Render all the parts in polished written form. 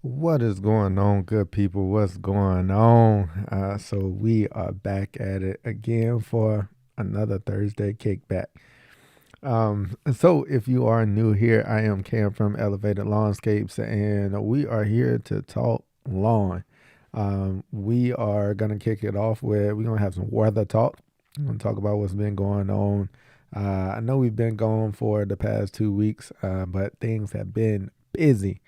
What is going on, good people? What's going on? So we are back at it again for another Thursday kickback. So if you are new here, I am Cam from Elevated Lawnscapes, and we are here to talk lawn. We are gonna kick it off with we're gonna have some weather talk. We're gonna talk about what's been going on. I know we've been gone for the past 2 weeks, but things have been busy.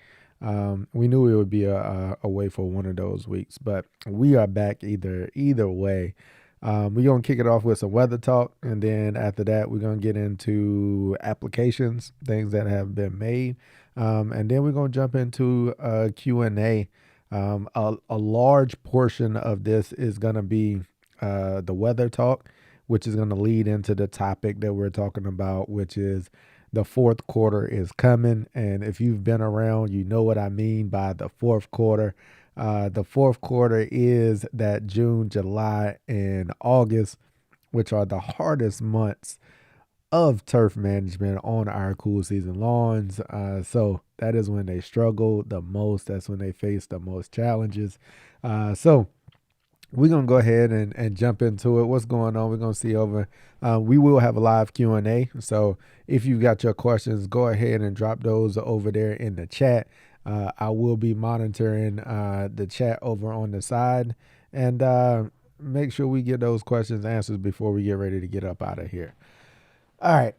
We knew it would be away for one of those weeks, but we are back either way. We're gonna kick it off with some weather talk, and then after that, we're gonna get into applications, things that have been made, and then we're gonna jump into Q&A. A large portion of this is gonna be the weather talk, which is gonna lead into the topic that we're talking about, which is the fourth quarter is coming. And if you've been around, you know what I mean by the fourth quarter. The fourth quarter is that June, July, and August, which are the hardest months of turf management on our cool season lawns. So that is when they struggle the most. That's when they face the most challenges. So we're gonna go ahead and jump into it. What's going on? We're gonna see over. We will have a live Q&A. So if you've got your questions, go ahead and drop those over there in the chat. I will be monitoring the chat over on the side, and make sure we get those questions answered before we get ready to get up out of here. All right.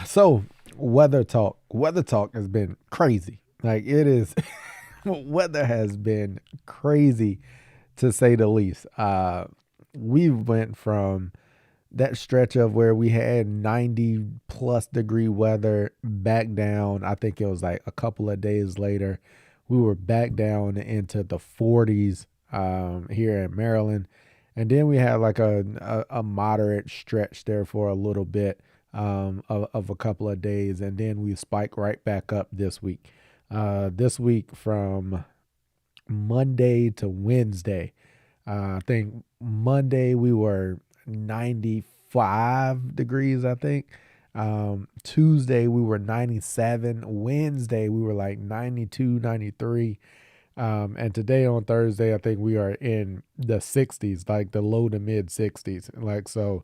So weather talk. Weather talk has been crazy. Like it is. Weather has been crazy, to say the least. We went from that stretch of where we had 90 plus degree weather back down. I think it was like a couple of days later, we were back down into the 40s here in Maryland. And then we had like a moderate stretch there for a little bit of a couple of days. And then we spiked right back up this week. This week from Monday to Wednesday. I think Monday we were 95 degrees, I think. Tuesday we were 97. Wednesday we were like 92, 93. And today on Thursday, I think we are in the 60s, like the low to mid 60s. Like, so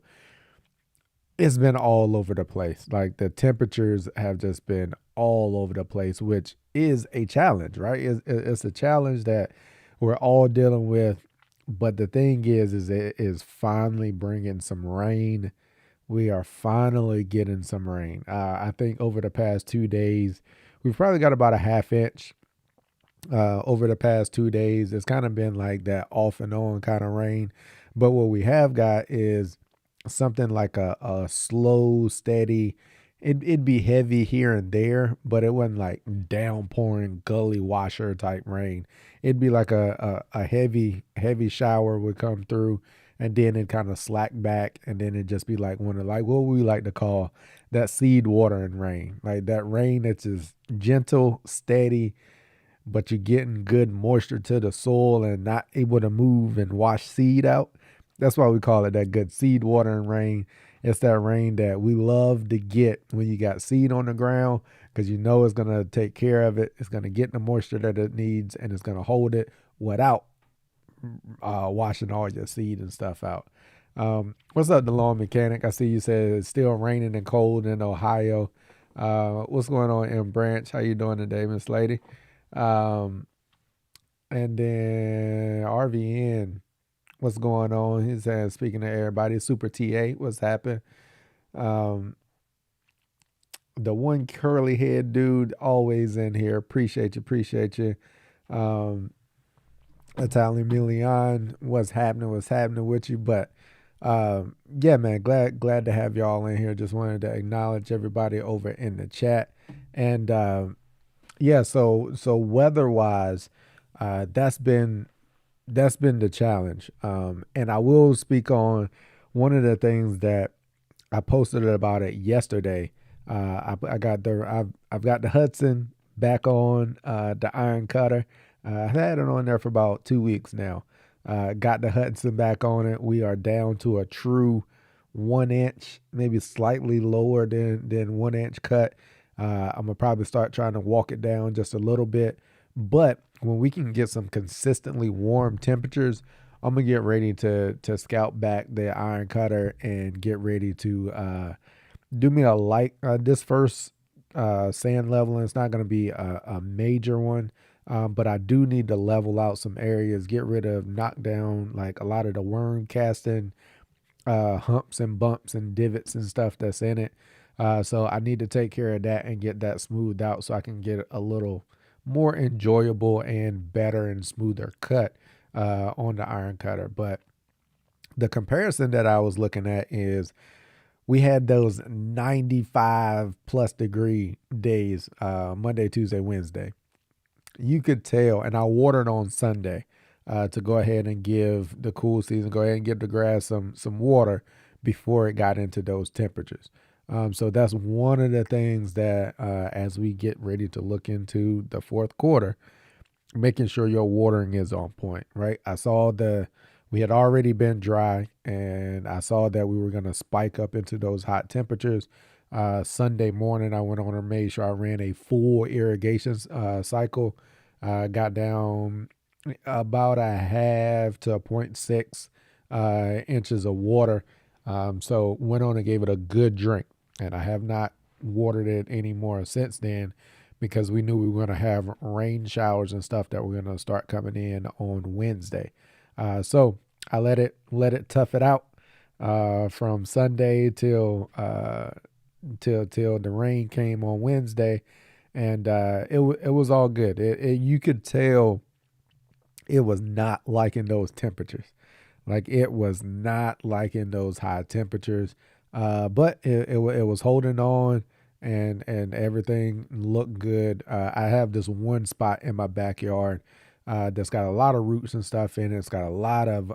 it's been all over the place. Like the temperatures have just been all over the place, which is a challenge, right? It's a challenge that we're all dealing with. But the thing is it is finally bringing some rain. We are finally getting some rain. I think over the past 2 days, we've probably got about a half inch. Over the past 2 days, it's kind of been like that off and on kind of rain. But what we have got is something like a slow, steady. It'd be heavy here and there, but it wasn't like downpouring gully washer type rain. It'd be like a heavy shower would come through, and then it kind of slack back, and then it'd just be like one of like what we like to call that seed watering rain, like that rain that's just gentle, steady, but you're getting good moisture to the soil and not able to move and wash seed out. That's why we call it that good seed watering rain. It's that rain that we love to get when you got seed on the ground, because you know it's going to take care of it. It's going to get the moisture that it needs, and it's going to hold it without washing all your seed and stuff out. What's up, the lawn mechanic? I see you said it's still raining and cold in Ohio. What's going on in Branch? How you doing today, Miss Lady? Um, and then RVN, what's going on? He's saying, speaking to everybody, Super TA, what's happening? Um, the one curly head dude always in here. Appreciate you. Um, Italian Million, what's happening? What's happening with you? But yeah, man, glad to have y'all in here. Just wanted to acknowledge everybody over in the chat. And yeah, so weather wise, that's been the challenge. And I will speak on one of the things that I posted about it yesterday. I've got the Hudson back on the iron cutter. I've had it on there for about 2 weeks now. Got the Hudson back on it. We are down to a true 1 inch, maybe slightly lower than 1 inch cut. I'm gonna probably start trying to walk it down just a little bit, But when we can get some consistently warm temperatures, I'm gonna get ready to scout back the iron cutter and get ready to do me a light this first sand leveling. It's not gonna be a major one. But I do need to level out some areas, get rid of, knock down like a lot of the worm casting humps and bumps and divots and stuff that's in it. So I need to take care of that and get that smoothed out so I can get a little more enjoyable and better and smoother cut on the iron cutter. But the comparison that I was looking at is we had those 95 plus degree days, Monday, Tuesday, Wednesday. You could tell, and I watered on Sunday to go ahead and give the cool season, go ahead and give the grass some water before it got into those temperatures. So that's one of the things that as we get ready to look into the fourth quarter, making sure your watering is on point, right? We had already been dry, and I saw that we were going to spike up into those hot temperatures. Sunday morning, I went on and made sure I ran a full irrigation cycle. Got down about a half to a 0.6 inches of water. So went on and gave it a good drink, and I have not watered it anymore since then because we knew we were going to have rain showers and stuff that were going to start coming in on Wednesday. So I let it tough it out from Sunday till the rain came on Wednesday, and it was all good. You could tell it was not liking those temperatures. Like it was not liking those high temperatures, but it was holding on, and everything looked good. I have this one spot in my backyard that's got a lot of roots and stuff in it. It's got a lot of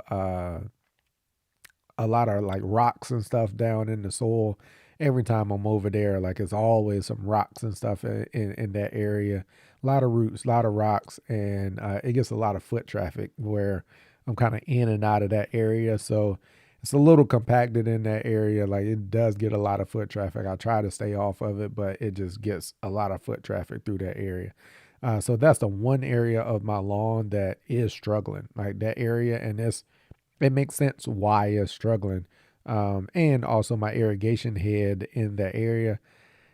like rocks and stuff down in the soil. Every time I'm over there, like it's always some rocks and stuff in that area. A lot of roots, a lot of rocks, and it gets a lot of foot traffic where I'm kind of in and out of that area. So it's a little compacted in that area. Like it does get a lot of foot traffic. I try to stay off of it, but it just gets a lot of foot traffic through that area. So that's the one area of my lawn that is struggling, like that area, and it makes sense why it's struggling. And also my irrigation head in that area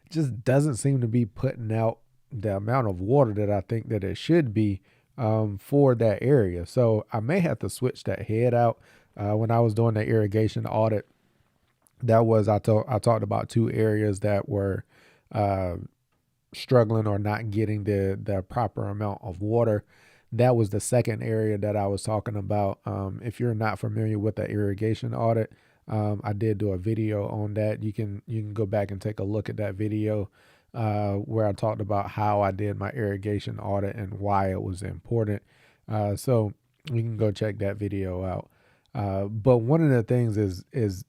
just doesn't seem to be putting out the amount of water that I think that it should be for that area. So I may have to switch that head out. When I was doing the irrigation audit, I talked about two areas that were uh, struggling or not getting the proper amount of water. That was the second area that I was talking about. If you're not familiar with the irrigation audit, I did do a video on that. You can go back and take a look at that video where I talked about how I did my irrigation audit and why it was important. So you can go check that video out. But one of the things is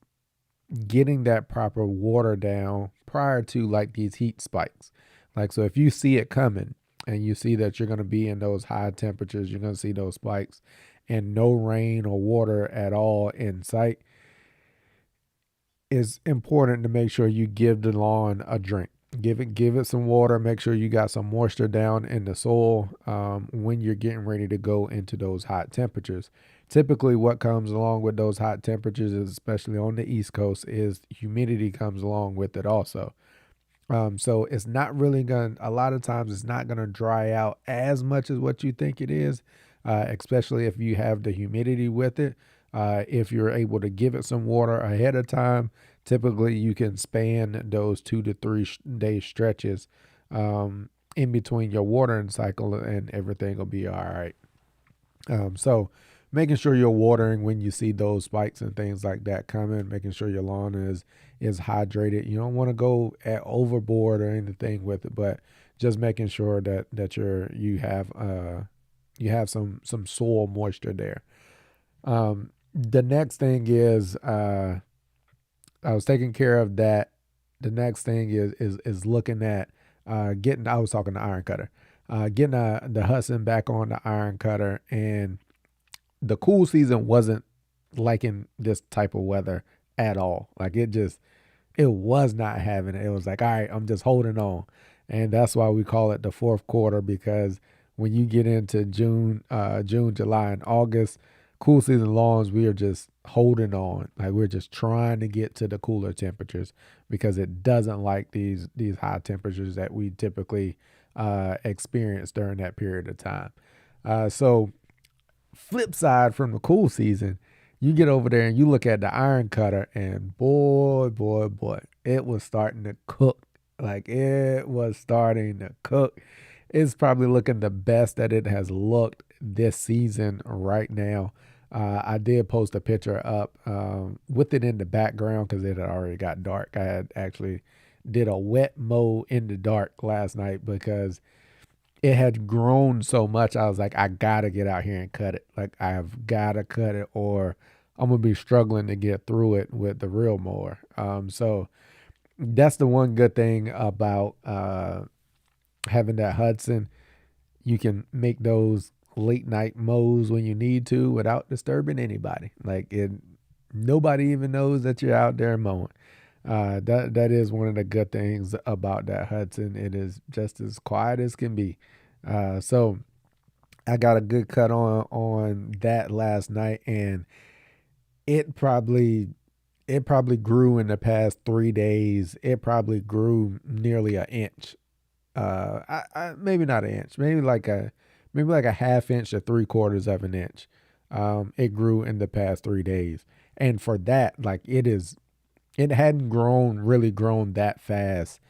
getting that proper water down prior to like these heat spikes. Like, so if you see it coming and you see that you're going to be in those high temperatures, you're going to see those spikes and no rain or water at all in sight, it's important to make sure you give the lawn a drink. Give it some water. Make sure you got some moisture down in the soil when you're getting ready to go into those hot temperatures. Typically, what comes along with those hot temperatures, especially on the East Coast, is humidity comes along with it also. So it's not really a lot of times it's not gonna dry out as much as what you think it is, especially if you have the humidity with it. If you're able to give it some water ahead of time, typically you can span those 2 to 3 day stretches in between your watering cycle, and everything will be all right. So making sure you're watering when you see those spikes and things like that coming, making sure your lawn is hydrated. You don't want to go at overboard or anything with it, but just making sure that you have some soil moisture there. The next thing is I was taking care of that. The next thing is looking at getting. I was talking to iron cutter, getting the Hudson back on the iron cutter, and the cool season wasn't liking this type of weather at all. Like it was not having it. It was like, all right, I'm just holding on. And that's why we call it the fourth quarter, because when you get into June, July, and August, cool season lawns, we are just holding on. Like we're just trying to get to the cooler temperatures because it doesn't like these high temperatures that we typically experience during that period of time. So flip side from the cool season, you get over there and you look at the iron cutter, and boy, it was starting to cook. Like it was starting to cook. It's probably looking the best that it has looked this season right now. I did post a picture up with it in the background because it had already got dark. I had actually did a wet mow in the dark last night because it had grown so much. I was like, I gotta get out here and cut it. Like I've gotta cut it, or I'm gonna be struggling to get through it with the real mower. So that's the one good thing about having that Hudson. You can make those late night mows when you need to without disturbing anybody. Like it, nobody even knows that you're out there mowing. That is one of the good things about that Hudson. It is just as quiet as can be. So I got a good cut on that last night, and it probably grew in the past 3 days. It probably grew nearly an inch. Maybe not an inch, maybe like a half inch to 3/4 of an inch. It grew in the past 3 days, and for that, like it hadn't really grown that fast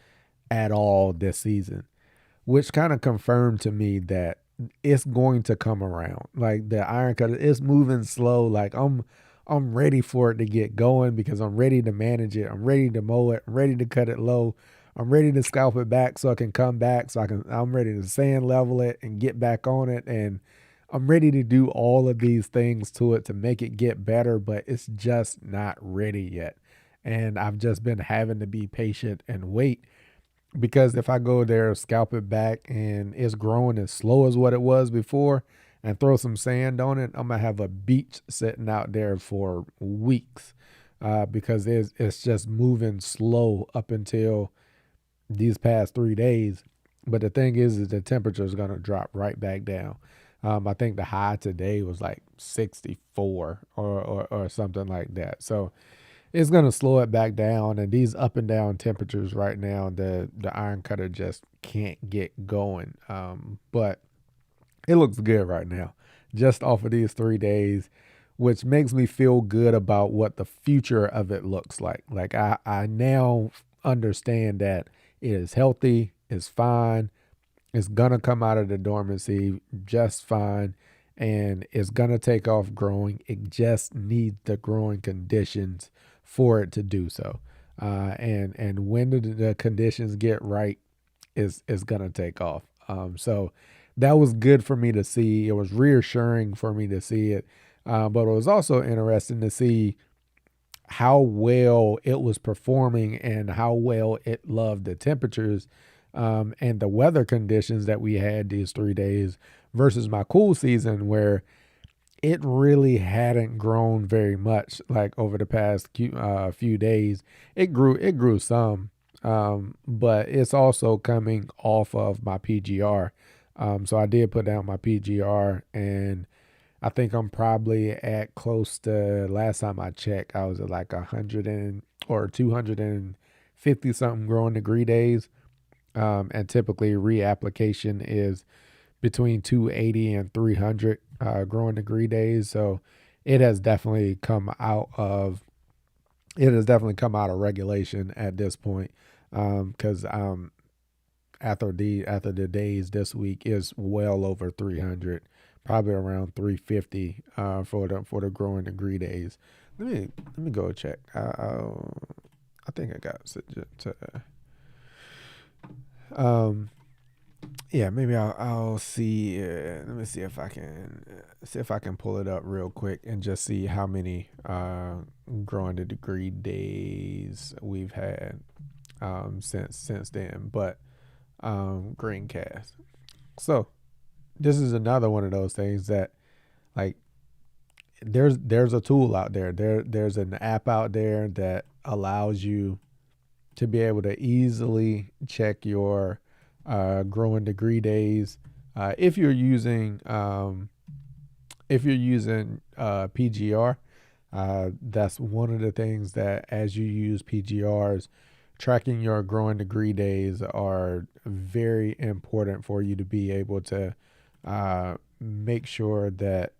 at all this season, which kind of confirmed to me that it's going to come around. Like the iron cutter is moving slow. Like I'm ready for it to get going because I'm ready to manage it. I'm ready to mow it. I'm ready to cut it low. I'm ready to scalp it back so I can come back. I'm ready to sand level it and get back on it. And I'm ready to do all of these things to it to make it get better, but it's just not ready yet. And I've just been having to be patient and wait because if I go there, scalp it back, and it's growing as slow as what it was before, and throw some sand on it, I'm gonna have a beach sitting out there for weeks because it's just moving slow up until these past 3 days. But the thing is the temperature is gonna drop right back down. I think the high today was like 64 or something like that. So it's gonna slow it back down, and these up and down temperatures right now, the iron cutter just can't get going. But it looks good right now, just off of these 3 days, which makes me feel good about what the future of it looks like. Like I now understand that it is healthy, it's fine, it's gonna come out of the dormancy just fine, and it's gonna take off growing. It just needs the growing conditions for it to do so. And when the conditions get right, is gonna take off. So that was good for me to see. It was reassuring for me to see it, but it was also interesting to see how well it was performing and how well it loved the temperatures and the weather conditions that we had these 3 days versus my cool season where it really hadn't grown very much. Like over the past few days, it grew some, but it's also coming off of my PGR. So I did put down my PGR, and I think I'm probably at close to, last time I checked, I was at like 250 something growing degree days. And typically reapplication is between 280 and 300 growing degree days. So it has definitely come out of regulation at this point. Because after the days this week is well over 300, probably around 350 for the growing degree days. Let me go check. I think I got to yeah, maybe I'll see. Let me see if I can pull it up real quick and just see how many growing the degree days we've had since then. But green cast. So this is another one of those things that, like, there's a tool out there. There's an app out there that allows you to be able to easily check your growing degree days If you're using PGR, that's one of the things that as you use PGRs, tracking your growing degree days are very important for you to be able to make sure that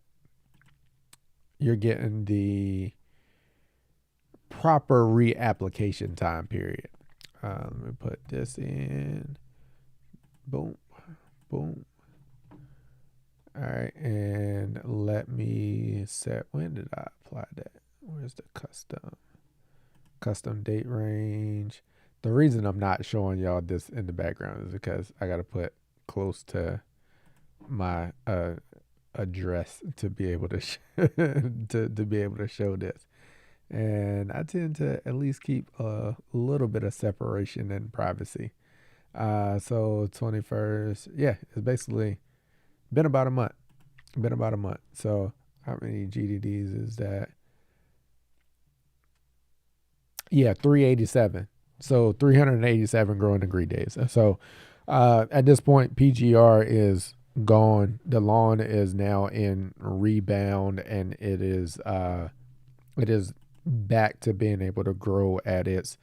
you're getting the proper reapplication time period. Let me put this in. Boom, boom. All right, and let me set, when did I apply that? Where's the custom date range? The reason I'm not showing y'all this in the background is because I got to put close to my address to be able to to be able to show this. And I tend to at least keep a little bit of separation and privacy. So 21st, yeah, it's basically been about a month. So how many GDDs is that? Yeah, 387. So 387 growing degree days. So at this point, PGR is gone. The lawn is now in rebound, and it is back to being able to grow at its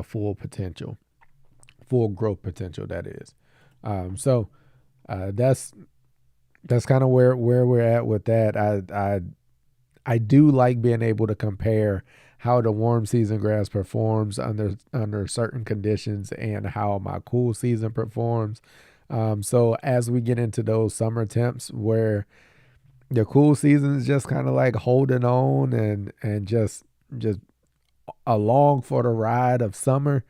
full potential, full growth potential. That is. So that's kind of where we're at with that. I do like being able to compare how the warm season grass performs under certain conditions and how my cool season performs. So as we get into those summer temps where the cool season is just kind of like holding on and just along for the ride of summer,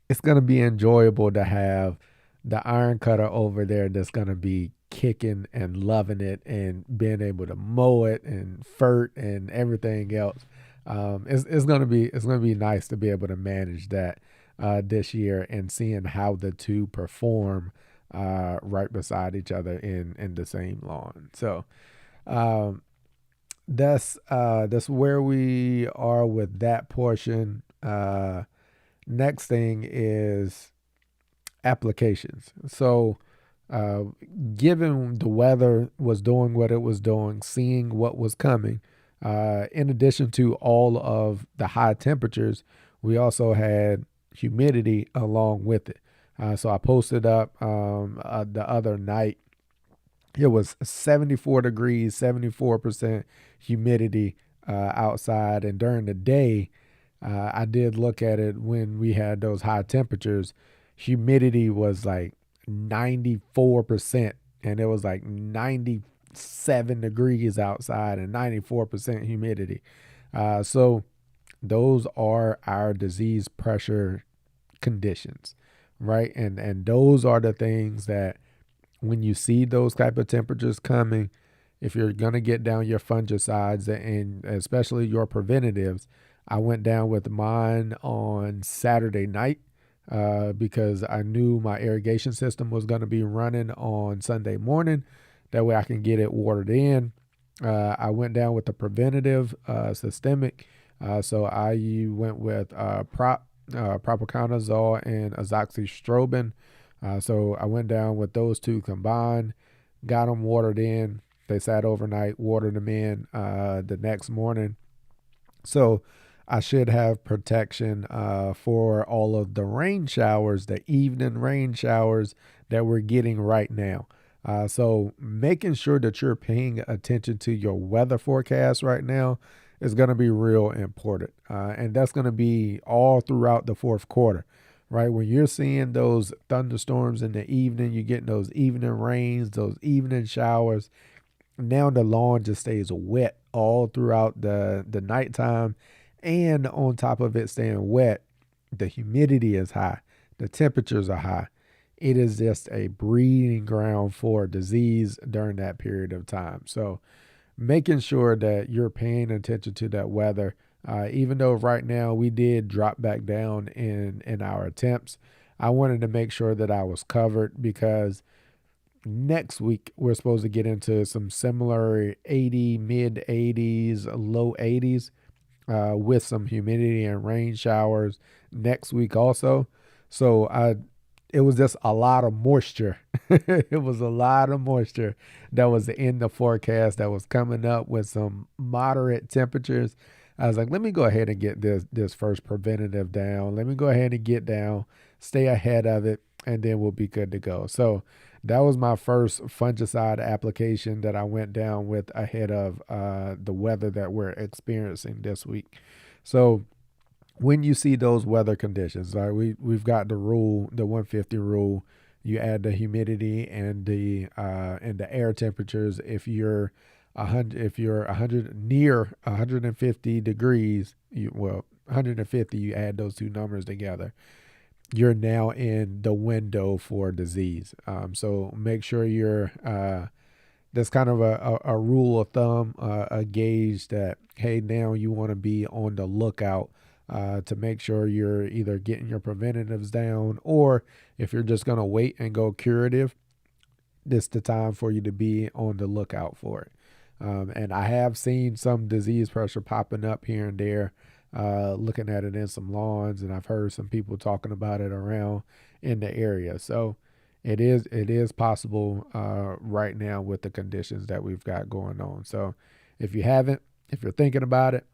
it's going to be enjoyable to have the iron cutter over there that's going to be kicking and loving it and being able to mow it and fert and everything else. It's going to be nice to be able to manage that this year and seeing how the two perform right beside each other in the same lawn. So that's where we are with that portion. Next thing is applications. So, uh, given the weather was doing what it was doing, seeing what was coming, in addition to all of the high temperatures, we also had humidity along with it. So I posted up the other night. It was 74 degrees, 74% humidity outside, and during the day, I did look at it when we had those high temperatures. Humidity was like 94%, and it was like 97 degrees outside and 94% humidity. So those are our disease pressure conditions, right? And those are the things that when you see those type of temperatures coming, if you're going to get down your fungicides and especially your preventatives, I went down with mine on Saturday night because I knew my irrigation system was going to be running on Sunday morning. That way I can get it watered in. I went down with the preventative systemic. So I went with propiconazole and azoxystrobin. So I went down with those two combined, got them watered in. They sat overnight, watered them in the next morning. So I should have protection for all of the rain showers, the evening rain showers that we're getting right now. So making sure that you're paying attention to your weather forecast right now is going to be real important. And that's going to be all throughout the fourth quarter, right? When you're seeing those thunderstorms in the evening, you're getting those evening rains, those evening showers. Now the lawn just stays wet all throughout the nighttime. And on top of it staying wet, the humidity is high. The temperatures are high. It is just a breeding ground for disease during that period of time. So making sure that you're paying attention to that weather, even though right now we did drop back down in our attempts, I wanted to make sure that I was covered because next week we're supposed to get into some similar 80, mid 80s, low 80s with some humidity and rain showers next week also. So it was just a lot of moisture. It was a lot of moisture that was in the forecast that was coming up with some moderate temperatures. I was like, let me go ahead and get this first preventative down. Let me go ahead and get down, stay ahead of it, and then we'll be good to go. So that was my first fungicide application that I went down with ahead of the weather that we're experiencing this week. So when you see those weather conditions, like we've got the rule, the 150 rule. You add the humidity and the air temperatures. If you're 100, if you're 100 near 150 degrees, 150, you add those two numbers together. You're now in the window for disease. So make sure you're that's kind of a rule of thumb, a gauge that, hey, now you want to be on the lookout to make sure you're either getting your preventatives down, or if you're just going to wait and go curative, this is the time for you to be on the lookout for it. And I have seen some disease pressure popping up here and there, looking at it in some lawns, and I've heard some people talking about it around in the area. So it is possible right now with the conditions that we've got going on. So if you haven't, if you're thinking about it,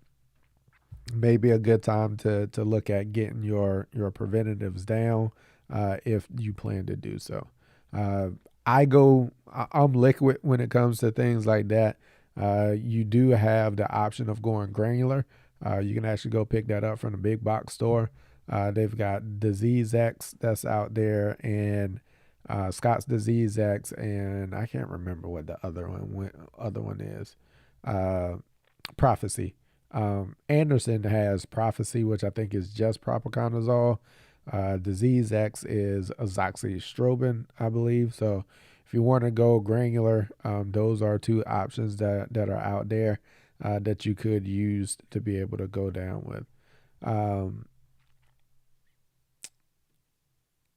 maybe a good time to look at getting your preventatives down if you plan to do so. I'm liquid when it comes to things like that. You do have the option of going granular. You can actually go pick that up from the big box store. They've got Disease X that's out there, and Scott's Disease X, and I can't remember what the other one is. Prophecy. Anderson has Prophecy, which I think is just propiconazole. Disease X is azoxystrobin, I believe. So if you want to go granular, those are two options that are out there that you could use to be able to go down with.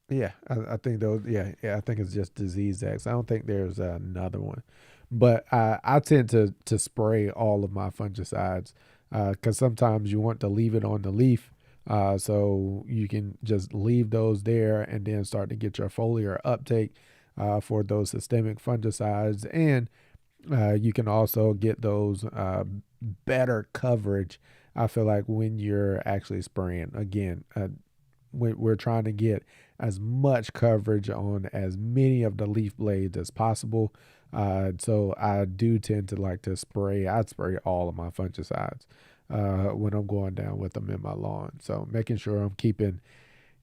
Yeah, I think those. Yeah, I think it's just Disease X. I don't think there's another one, but I tend to spray all of my fungicides because sometimes you want to leave it on the leaf, so you can just leave those there and then start to get your foliar uptake for those systemic fungicides, and you can also get those better coverage. I feel like when you're actually spraying again. We're trying to get as much coverage on as many of the leaf blades as possible. So I do tend to like to spray. I'd spray all of my fungicides when I'm going down with them in my lawn. So making sure I'm keeping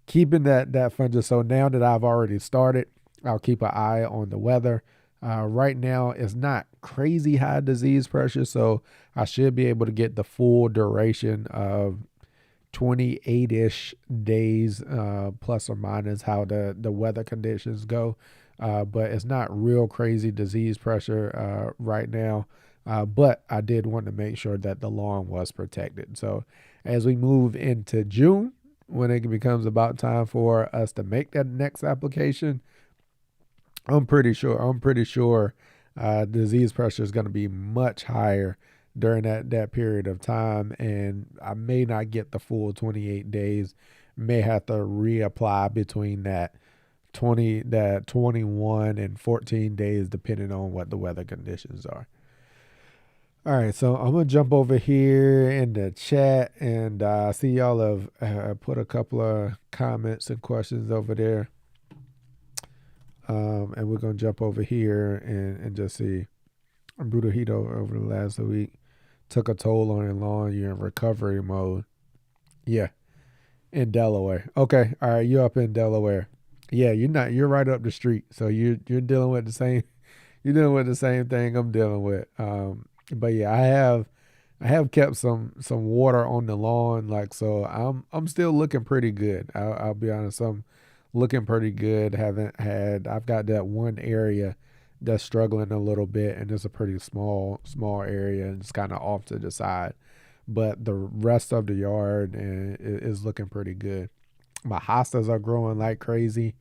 that fungicide. So now that I've already started, I'll keep an eye on the weather. Right now, it's not crazy high disease pressure, so I should be able to get the full duration of 28-ish days, plus or minus how the weather conditions go. But it's not real crazy disease pressure right now. But I did want to make sure that the lawn was protected. So as we move into June, when it becomes about time for us to make that next application, I'm pretty sure disease pressure is going to be much higher during that period of time, and I may not get the full 28 days. May have to reapply between that 21 and 14 days, depending on what the weather conditions are. All right, so I'm gonna jump over here in the chat, and see y'all have put a couple of comments and questions over there. And we're gonna jump over here and just see. Brutal heat over the last week took a toll on your lawn. You're in recovery mode. Yeah, in Delaware. Okay, all right, you're up in Delaware. Yeah, you're not. You're right up the street, so you're dealing with the same. You're dealing with the same thing I'm dealing with. But yeah, I have kept some water on the lawn, like, so I'm still looking pretty good. I'll be honest, I'm looking pretty good. I've got that one area that's struggling a little bit, and it's a pretty small area, and it's kind of off to the side. But the rest of the yard is looking pretty good. My hostas are growing like crazy,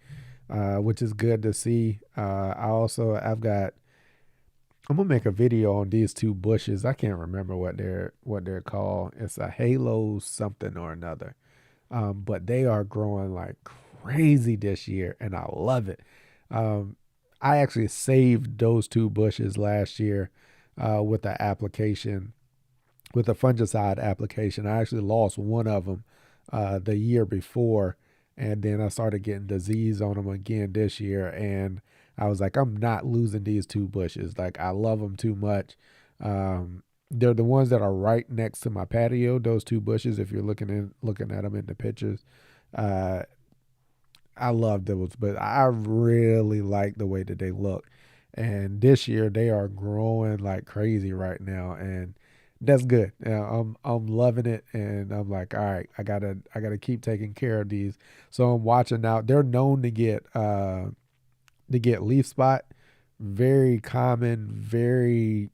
which is good to see. I'm gonna make a video on these two bushes. I can't remember what they're called. It's a halo something or another. But they are growing like crazy this year, and I love it. Um, I actually saved those 2 bushes last year with the application, with a fungicide application. I actually lost one of them the year before, and then I started getting disease on them again this year. And I was like, I'm not losing these 2 bushes. Like, I love them too much. They're the ones that are right next to my patio. Those 2 bushes, if you're looking at them in the pictures, uh, I love those, but I really like the way that they look. And this year they are growing like crazy right now, and that's good. I'm loving it, and I'm like, all right, I gotta keep taking care of these. So I'm watching out. They're known to get leaf spot, very common, very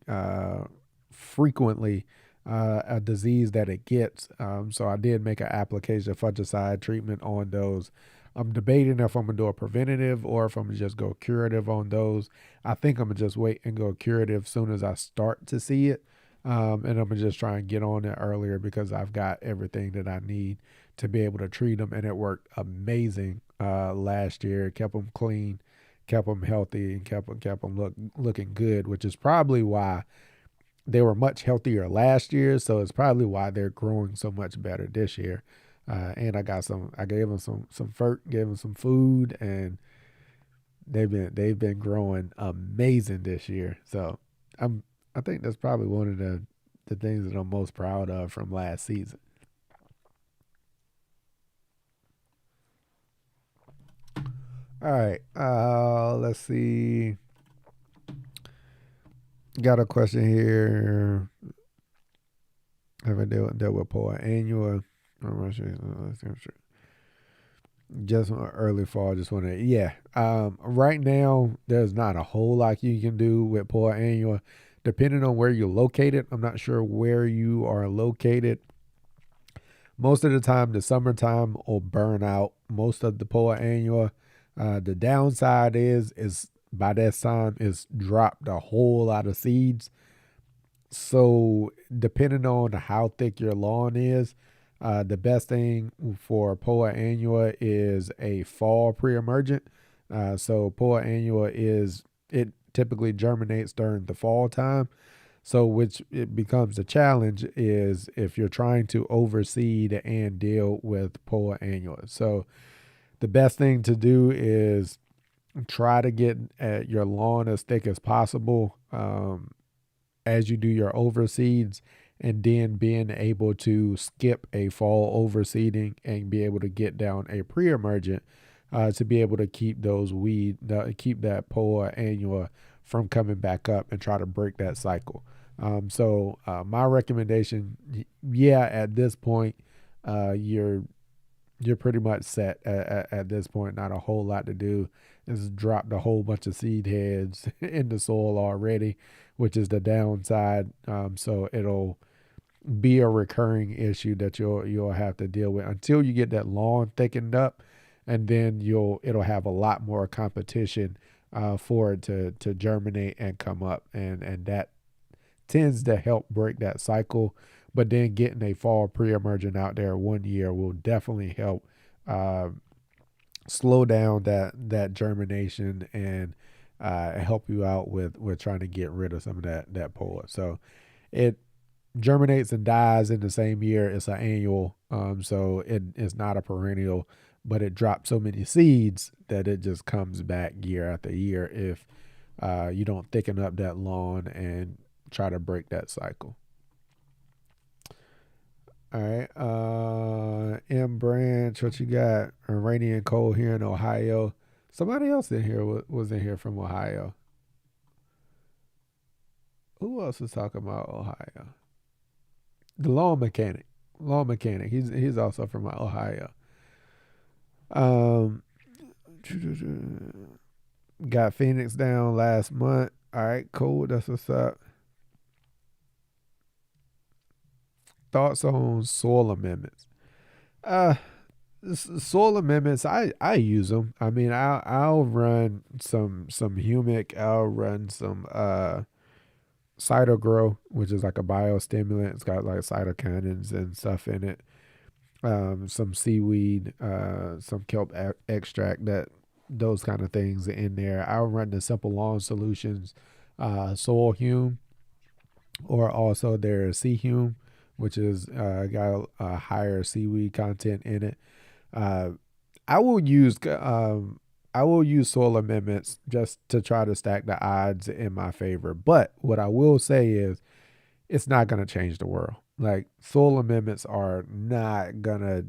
frequently a disease that it gets. So I did make an application of fungicide treatment on those. I'm debating if I'm gonna do a preventative or if I'm gonna just go curative on those. I think I'm gonna just wait and go curative soon as I start to see it. And I'm gonna just try and get on it earlier because I've got everything that I need to be able to treat them, and it worked amazing last year. It kept them clean, kept them healthy, and kept them looking good, which is probably why they were much healthier last year. So it's probably why they're growing so much better this year. And I gave them some fert, gave them some food, and they've been growing amazing this year. So I think that's probably one of the things that I'm most proud of from last season. All right, let's see. Got a question here. Have I dealt with poor annual? Just early fall. Just want to, yeah. Right now, there's not a whole lot you can do with poor annual, depending on where you're located. I'm not sure where you are located. Most of the time, the summertime will burn out most of the poor annual. The downside is by that time it's dropped a whole lot of seeds. So depending on how thick your lawn is, the best thing for Poa annua is a fall pre-emergent. So Poa annua is, it typically germinates during the fall time. So which it becomes a challenge is if you're trying to overseed and deal with Poa annua. So the best thing to do is try to get your lawn as thick as possible. As you do your overseeds, and then being able to skip a fall overseeding and be able to get down a pre-emergent to be able to keep those keep that poa annua from coming back up and try to break that cycle. So my recommendation, yeah, at this point, you're pretty much set at this point. Not a whole lot to do. It's dropped a whole bunch of seed heads in the soil already, which is the downside. So it'll be a recurring issue that you'll have to deal with until you get that lawn thickened up, and then it'll have a lot more competition for it to germinate and come up, and that tends to help break that cycle. But then getting a fall pre-emergent out there one year will definitely help uh, slow down that germination and help you out with trying to get rid of some of that poa. So it germinates and dies in the same year. It's an annual, so it's not a perennial, but it drops so many seeds that it just comes back year after year if you don't thicken up that lawn and try to break that cycle. All right. M Branch, what you got? Rainy and cold here in Ohio. Somebody else in here was in here from Ohio. Who else is talking about Ohio? The lawn mechanic. Lawn mechanic. He's also from Ohio. Um, got Phoenix down last month. All right, cool. That's what's up. Thoughts on soil amendments? Uh, Soil amendments. I use them. I mean, I'll run some humic. I'll run some Cyto Grow, which is like a biostimulant. It's got like cytokinins and stuff in it. some seaweed, some kelp extract, that those kind of things in there. I'll run the Simple Lawn Solutions soil hume, or also their sea hume, which is got a higher seaweed content in it. Uh, I will use soil amendments just to try to stack the odds in my favor. But what I will say is it's not going to change the world. Like soil amendments are not going to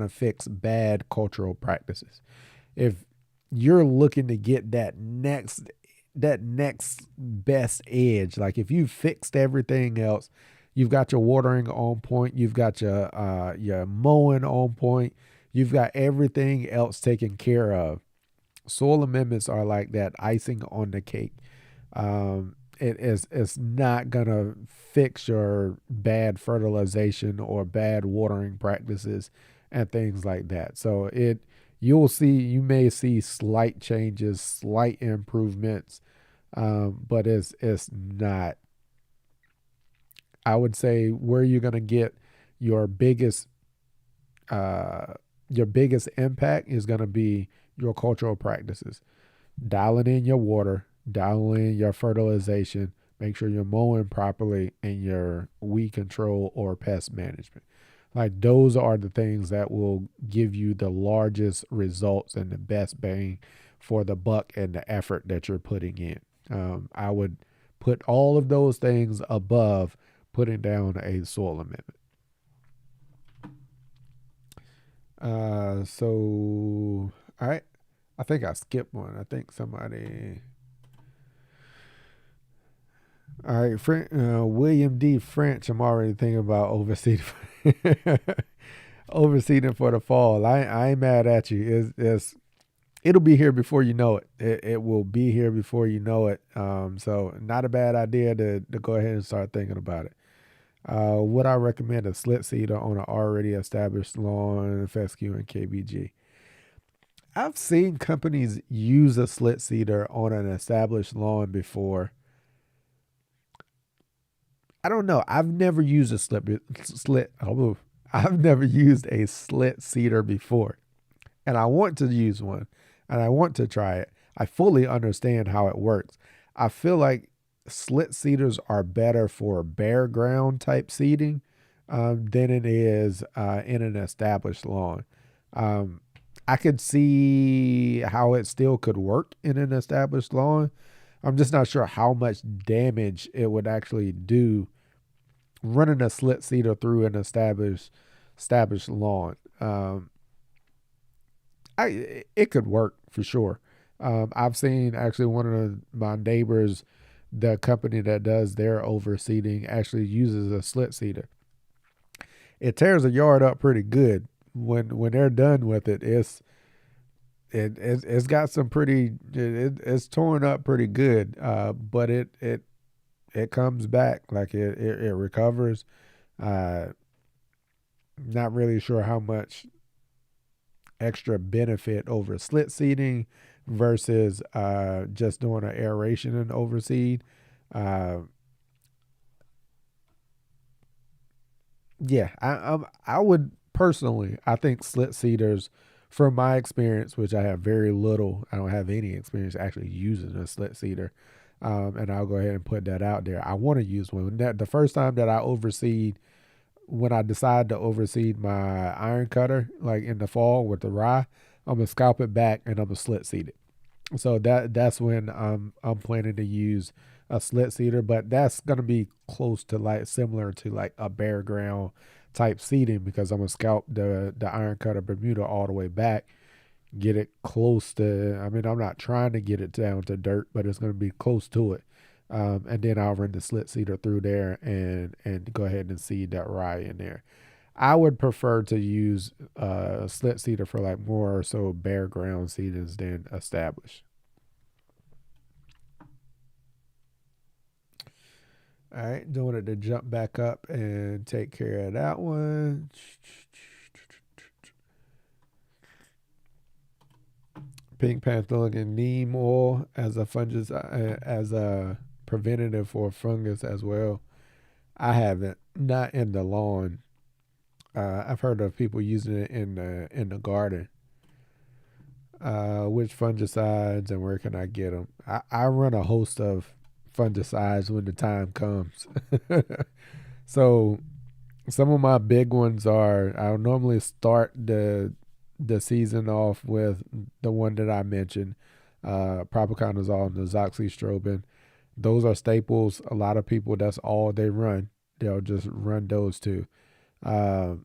fix bad cultural practices. If you're looking to get that next best edge, like if you fixed everything else, you've got your watering on point, you've got your mowing on point, you've got everything else taken care of. Soil amendments are like that icing on the cake. It's not gonna fix your bad fertilization or bad watering practices and things like that. So you may see slight changes, slight improvements, but it's not. I would say where you're gonna get your biggest your biggest impact is gonna be your cultural practices, dialing in your water, dialing in your fertilization, make sure you're mowing properly, and your weed control or pest management. Like those are the things that will give you the largest results and the best bang for the buck and the effort that you're putting in. I would put all of those things above putting down a soil amendment. All right. I think I skipped one. I think somebody. All right, William D. French. I'm already thinking about overseeding, overseeding for the fall. I ain't mad at you. It'll be here before you know it. It will be here before you know it. So not a bad idea to go ahead and start thinking about it. Would I recommend a slit seeder on an already established lawn, fescue, and KBG? I've seen companies use a slit seeder on an established lawn before. I don't know. I've never used a slit. Oh, I've never used a slit seeder before, and I want to use one, and I want to try it. I fully understand how it works. I feel like slit seeders are better for bare ground type seeding than it is in an established lawn. Um, I could see how it still could work in an established lawn. I'm just not sure how much damage it would actually do running a slit seeder through an established lawn. It could work for sure. I've seen actually one of my neighbors, the company that does their overseeding, actually uses a slit seeder. It tears a yard up pretty good. When they're done with it, it's got some it's torn up pretty good. But it comes back, like it recovers. Uh, Not really sure how much extra benefit over slit seeding versus just doing an aeration and overseed. Uh, yeah, I would personally, I think slit seeders, from my experience, which I have very little, I don't have any experience actually using a slit seeder. And I'll go ahead and put that out there. I want to use one. The first time that I overseed, when I decide to overseed my iron cutter, like in the fall with the rye, I'm gonna scalp it back and I'm gonna slit seed it. So that's when I'm planning to use a slit seeder, but that's gonna be close to like similar to like a bare ground type seeding, because I'm gonna scalp the iron cutter Bermuda all the way back, get it close to. I mean, I'm not trying to get it down to dirt, but it's gonna be close to it. And then I'll run the slit seeder through there and go ahead and seed that rye in there. I would prefer to use slit seeder for like more so bare ground seedings than established. All right, doing it to jump back up and take care of that one. Pink panther and neem oil as a fungus, as a preventative for fungus as well. I haven't, not in the lawn. I've heard of people using it in the garden. Which fungicides and where can I get them? I run a host of fungicides when the time comes. So some of my big ones are I'll normally start the season off with the one that I mentioned, propiconazole and azoxystrobin. Those are staples. A lot of people that's all they run. They'll just run those two. Uh,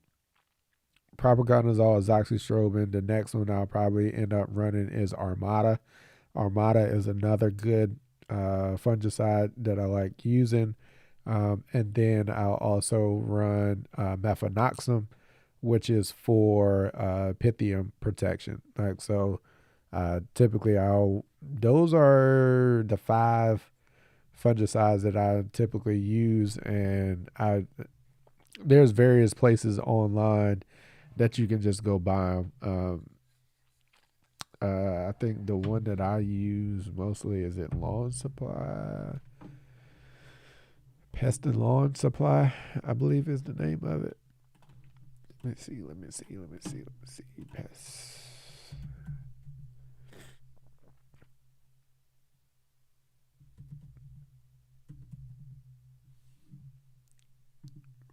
Propiconazole, azoxystrobin. The next one I'll probably end up running is Armada. Armada is another good fungicide that I like using. And then I'll also run mefanoxam, which is for pythium protection. Like so, typically those are the 5 fungicides that I typically use, and there's various places online that you can just go buy them. I think the one that I use mostly is at Lawn Supply. Pest and Lawn Supply, I believe is the name of it. Let me see. Pest.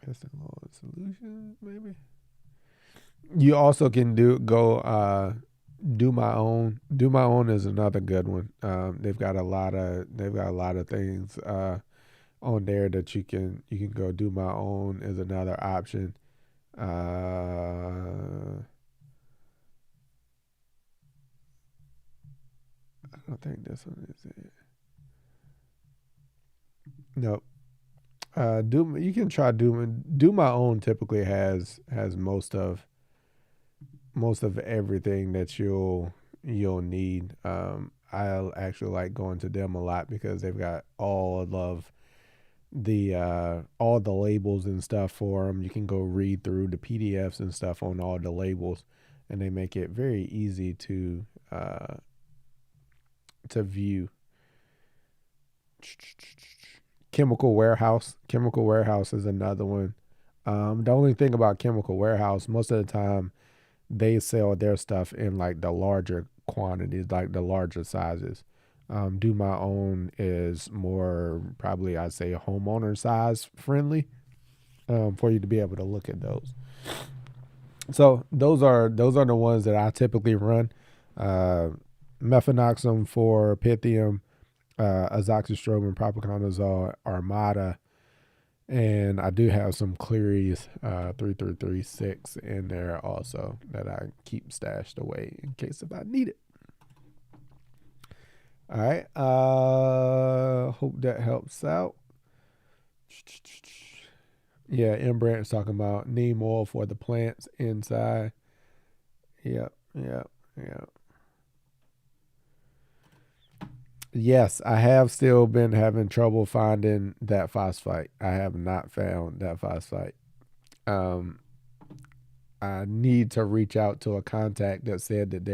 Pest and Lawn Solutions, maybe. You also can do my own. Do my own is another good one. They've got a lot of things on there that you can go do my own is another option. I don't think this one is it. No. Do you can try do my own typically has most of everything that you'll need. I actually like going to them a lot because they've got all the labels and stuff for them. You can go read through the PDFs and stuff on all the labels, and they make it very easy to view. Chemical Warehouse is another one. The only thing about Chemical Warehouse, most of the time they sell their stuff in like the larger quantities, like the larger sizes. Do my own is more probably I'd say homeowner size friendly, for you to be able to look at those. So those are the ones that I typically run. Uh, Mefanoxam for Pythium, azoxystrobin, propiconazole, Armada, and I do have some Cleary's 3336 in there also that I keep stashed away in case if I need it. All right. Hope that helps out. Yeah, M Brand's talking about neem oil for the plants inside. Yep, yep, yep. Yes, I have still been having trouble finding that phosphite. I have not found that phosphite. Um, I need to reach out to a contact that said that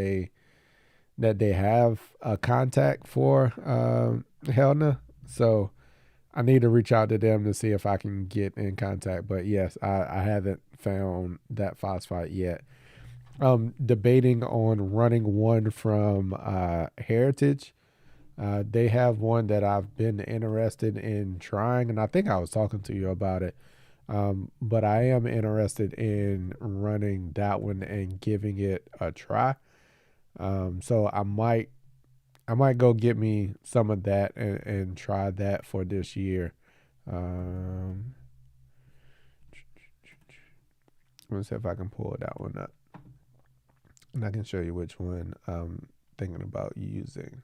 they have a contact for Helena. So I need to reach out to them to see if I can get in contact. But yes, I haven't found that phosphite yet. Debating on running one from Heritage. They have one that I've been interested in trying, and I think I was talking to you about it. But I am interested in running that one and giving it a try. So I might go get me some of that and try that for this year. Um, let's see if I can pull that one up, and I can show you which one I'm thinking about using.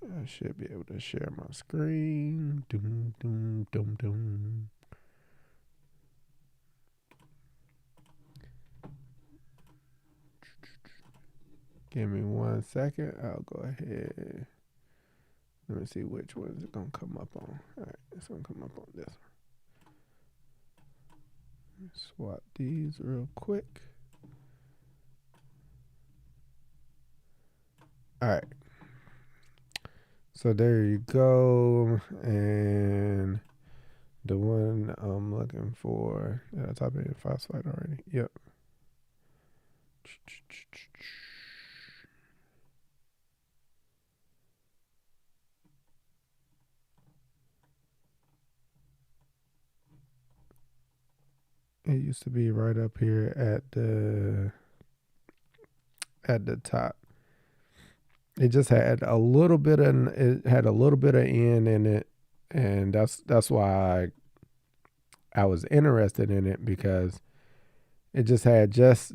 I should be able to share my screen. Doom, doom, doom, doom. Give me 1 second. I'll go ahead. Let me see which one's it gonna come up on. All right, it's gonna come up on this one. Swap these real quick. All right. So there you go. And the one I'm looking for, did I type in phosphate already? Yep. It used to be right up here at the top. It just had a little bit of N in it, and that's why I was interested in it, because it just had just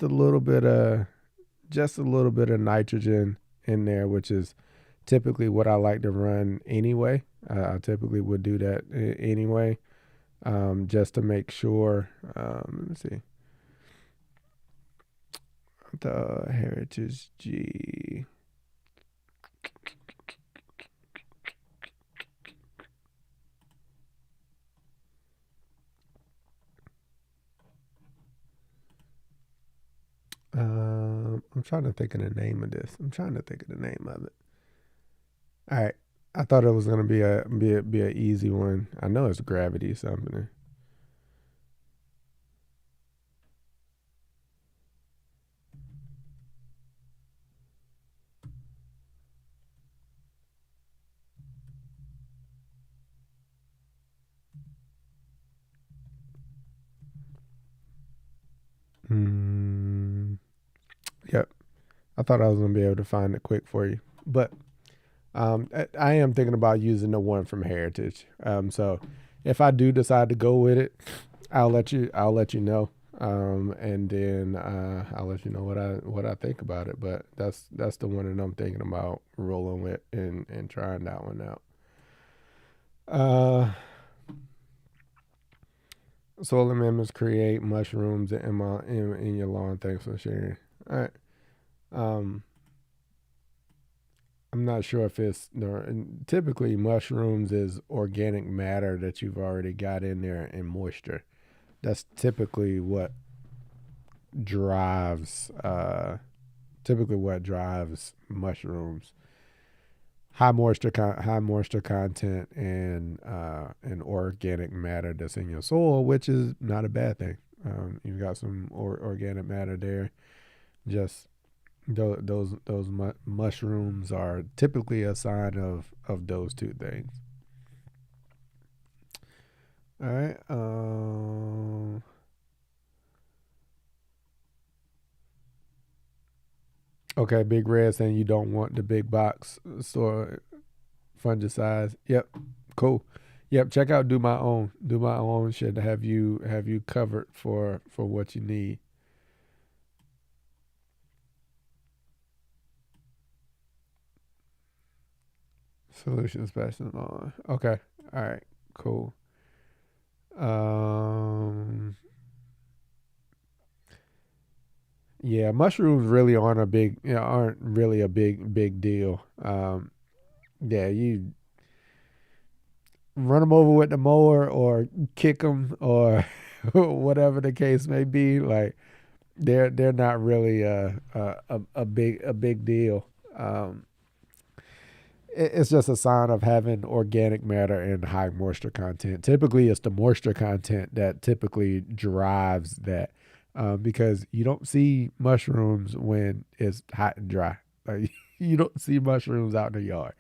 a little bit of nitrogen in there, which is typically what I like to run anyway. I typically would do that anyway, just to make sure. Let me see. The Heritage G. I'm trying to think of the name of this. I'm trying to think of the name of it. All right. I thought it was gonna be a easy one. I know it's gravity something. Mm, yep. I thought I was gonna be able to find it quick for you, but I am thinking about using the one from Heritage. So if I do decide to go with it, I'll let you know. And then I'll let you know what I think about it. But that's the one that I'm thinking about rolling with and trying that one out. Uh, Soil amendments create mushrooms in your lawn. Thanks for sharing. All right. Um, I'm not sure if it's typically mushrooms is organic matter that you've already got in there and moisture. That's drives uh, typically what drives mushrooms. High moisture content and organic matter that's in your soil, which is not a bad thing. You've got some organic matter there. Just mushrooms are typically a sign of those two things. All right. Okay, Big Red saying you don't want the big box store fungicides. Yep, cool. Yep, check out Do My Own. Do My Own should have you covered for what you need. Solution special on. Okay. All right. Cool. Um. Yeah, mushrooms really aren't really a big deal. Yeah, you run them over with the mower or kick them or whatever the case may be. Like they're not really a big deal. Um, it's just a sign of having organic matter and high moisture content. Typically, it's the moisture content that typically drives that, because you don't see mushrooms when it's hot and dry. Like you don't see mushrooms out in the yard.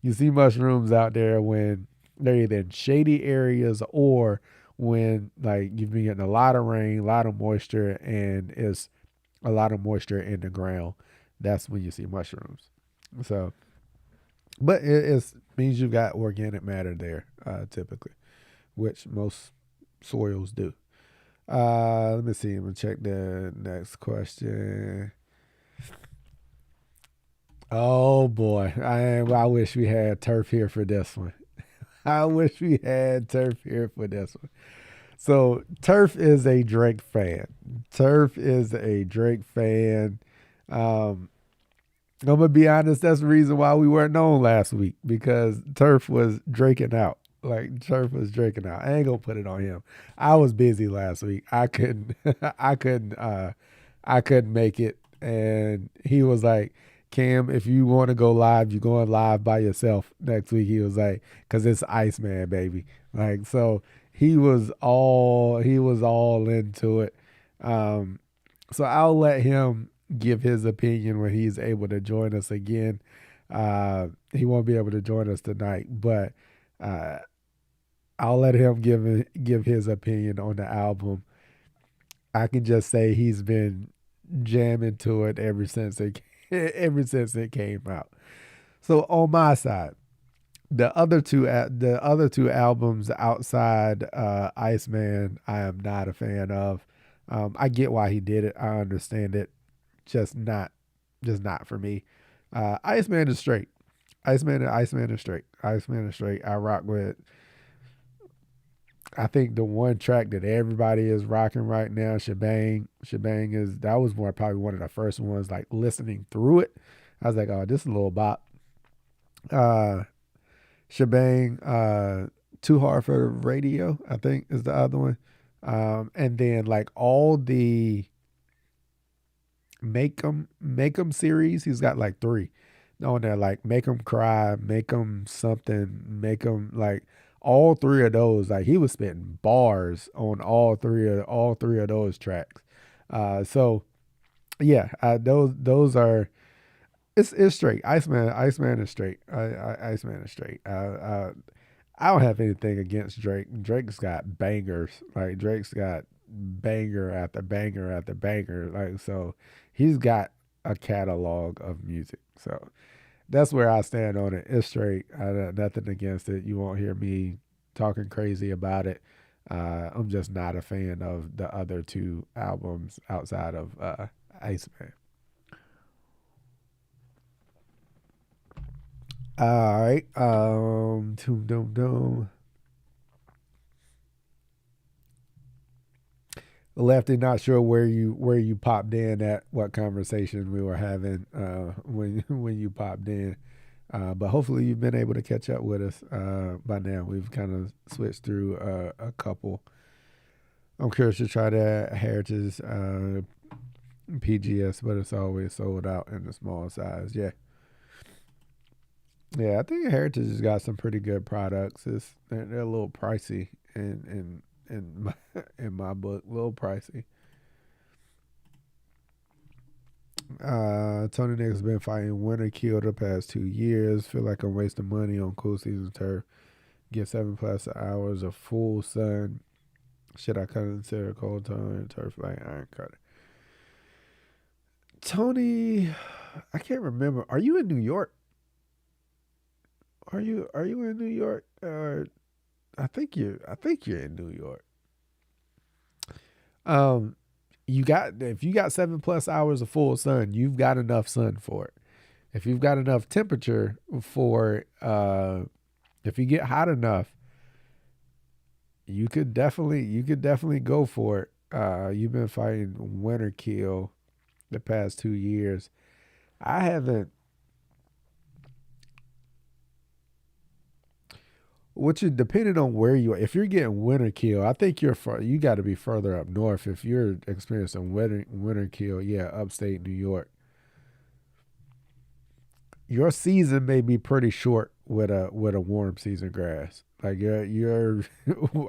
You see mushrooms out there when they're either in shady areas or when like you've been getting a lot of rain, a lot of moisture, and it's a lot of moisture in the ground. That's when you see mushrooms. So but it means you've got organic matter there, typically, which most soils do. Let me see. I'm gonna check the next question. Oh boy, I wish we had Turf here for this one. I wish we had Turf here for this one. So Turf is a Drake fan. Turf is a Drake fan. Um, I'm gonna be honest. That's the reason why we weren't on last week, because Turf was draking out. Like Turf was draking out. I ain't gonna put it on him. I was busy last week. I couldn't. I couldn't. I couldn't make it. And he was like, Cam, if you want to go live, you're going live by yourself next week. He was like, because it's Iceman, baby. Like, so he was all into it. Um, so I'll let him give his opinion when he's able to join us again. He won't be able to join us tonight, but uh, I'll let him give his opinion on the album. I can just say he's been jamming to it ever since it came out. So on my side, the other two albums outside Iceman, I am not a fan of. I get why he did it. I understand it. Just not, just not for me. Iceman is straight. Iceman is straight. Iceman is straight. I rock with. I think the one track that everybody is rocking right now, Shebang. Shebang is that was more probably one of the first ones. Like listening through it, I was like, oh, this is a little bop. Uh, Shebang, Too Hard for the Radio, I think is the other one. And then like all the Make 'em series, he's got like three on there, like Make 'em Cry, Make 'em Something, Make 'em like all three of those. Like he was spitting bars on all three of those tracks. So yeah, those are it's straight. Iceman is straight. Iceman is straight. I don't have anything against Drake. Drake's got bangers. Like Drake's got banger after banger after banger. Like so, he's got a catalog of music. So that's where I stand on it. It's straight. I got nothing against it. You won't hear me talking crazy about it. I'm just not a fan of the other two albums outside of Iceman. All right. Doom doom doom. Lefty, not sure where you popped in at what conversation we were having when you popped in, but hopefully you've been able to catch up with us by now. We've kind of switched through a couple. I'm curious to try that Heritage PGS, but it's always sold out in the small size. Yeah, yeah. I think Heritage has got some pretty good products. They're a little pricey in my in my book, a little pricey. Tony Nick's been fighting winter kill the past 2 years. Feel like I'm wasting money on cool season turf. Get 7+ hours of full sun. Should I consider cold tone turf like iron cutter? Tony, I can't remember. Are you in New York? Are you in New York? I think you're in New York. Um, you got if you got 7+ hours of full sun, you've got enough sun for it. If you've got enough temperature for if you get hot enough, you could definitely go for it. You've been fighting winter kill the past 2 years. I haven't. Which is depending on where you are. If you're getting winter kill, I think you got to be further up north. If you're experiencing winter kill, yeah, upstate New York, your season may be pretty short with a warm season grass. Like your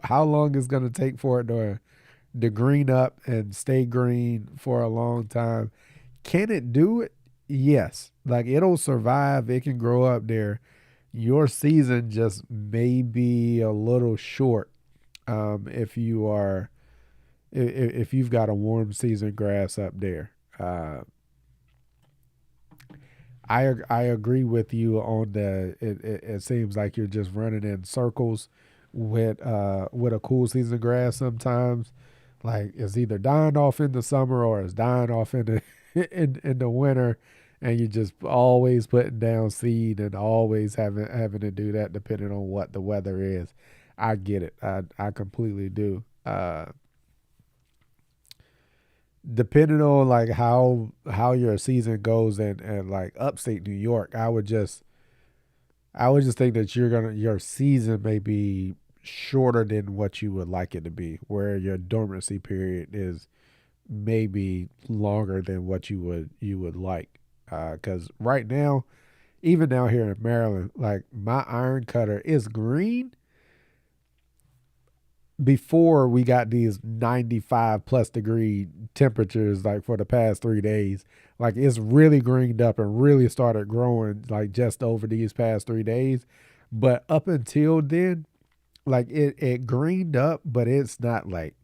how long is going to take for it to green up and stay green for a long time? Can it do it? Yes. Like it'll survive. It can grow up there. Your season just may be a little short if you are if you've got a warm season grass up there. I agree with you on the. It seems like you're just running in circles with a cool season grass sometimes. Like it's either dying off in the summer or it's dying off in the in the winter, and you just always putting down seed and always having to do that depending on what the weather is. I get it. I completely do. Depending on like how your season goes and like upstate New York, I would just think that your season may be shorter than what you would like it to be, where your dormancy period is maybe longer than what you would like. Because right now, even down here in Maryland, like my iron cutter is green before we got these 95 plus degree temperatures like for the past 3 days. Like it's really greened up and really started growing like just over these past 3 days. But up until then, like it greened up, but it's not like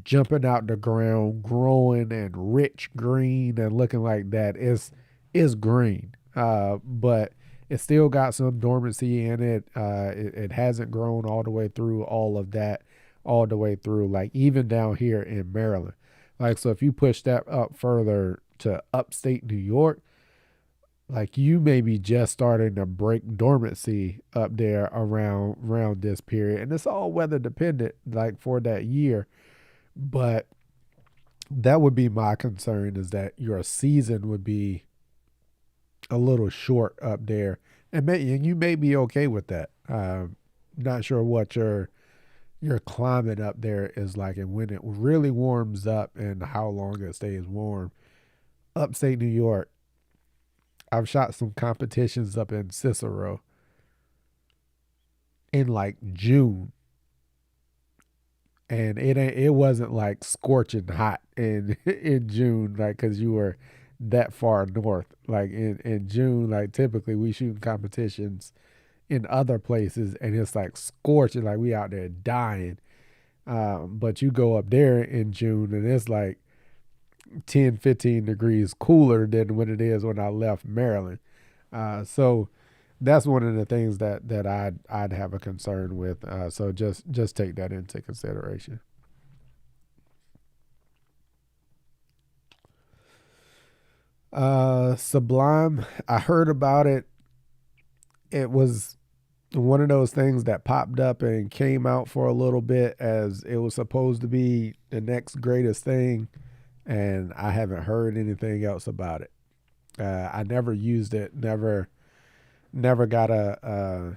jumping out the ground, growing and rich green and looking like that. It's green, but it still got some dormancy in it. It hasn't grown all the way through all of that, all the way through like even down here in Maryland. Like so, if you push that up further to upstate New York, like you may be just starting to break dormancy up there around this period, and it's all weather dependent, like for that year. But that would be my concern is that your season would be a little short up there, and you may be okay with that. Not sure what your climate up there is like, and when it really warms up, and how long it stays warm. Upstate New York, I've shot some competitions up in Cicero in like June, and it wasn't like scorching hot in in June, like because you were that far north. Like in June, like typically we shoot competitions in other places, and it's like scorching, like we out there dying. But you go up there in June, and it's like 10, 15 degrees cooler than what it is when I left Maryland. So that's one of the things that I'd have a concern with. So just take that into consideration. Sublime, I heard about it. It was one of those things that popped up and came out for a little bit as it was supposed to be the next greatest thing, and I haven't heard anything else about it. I never used it. Never got I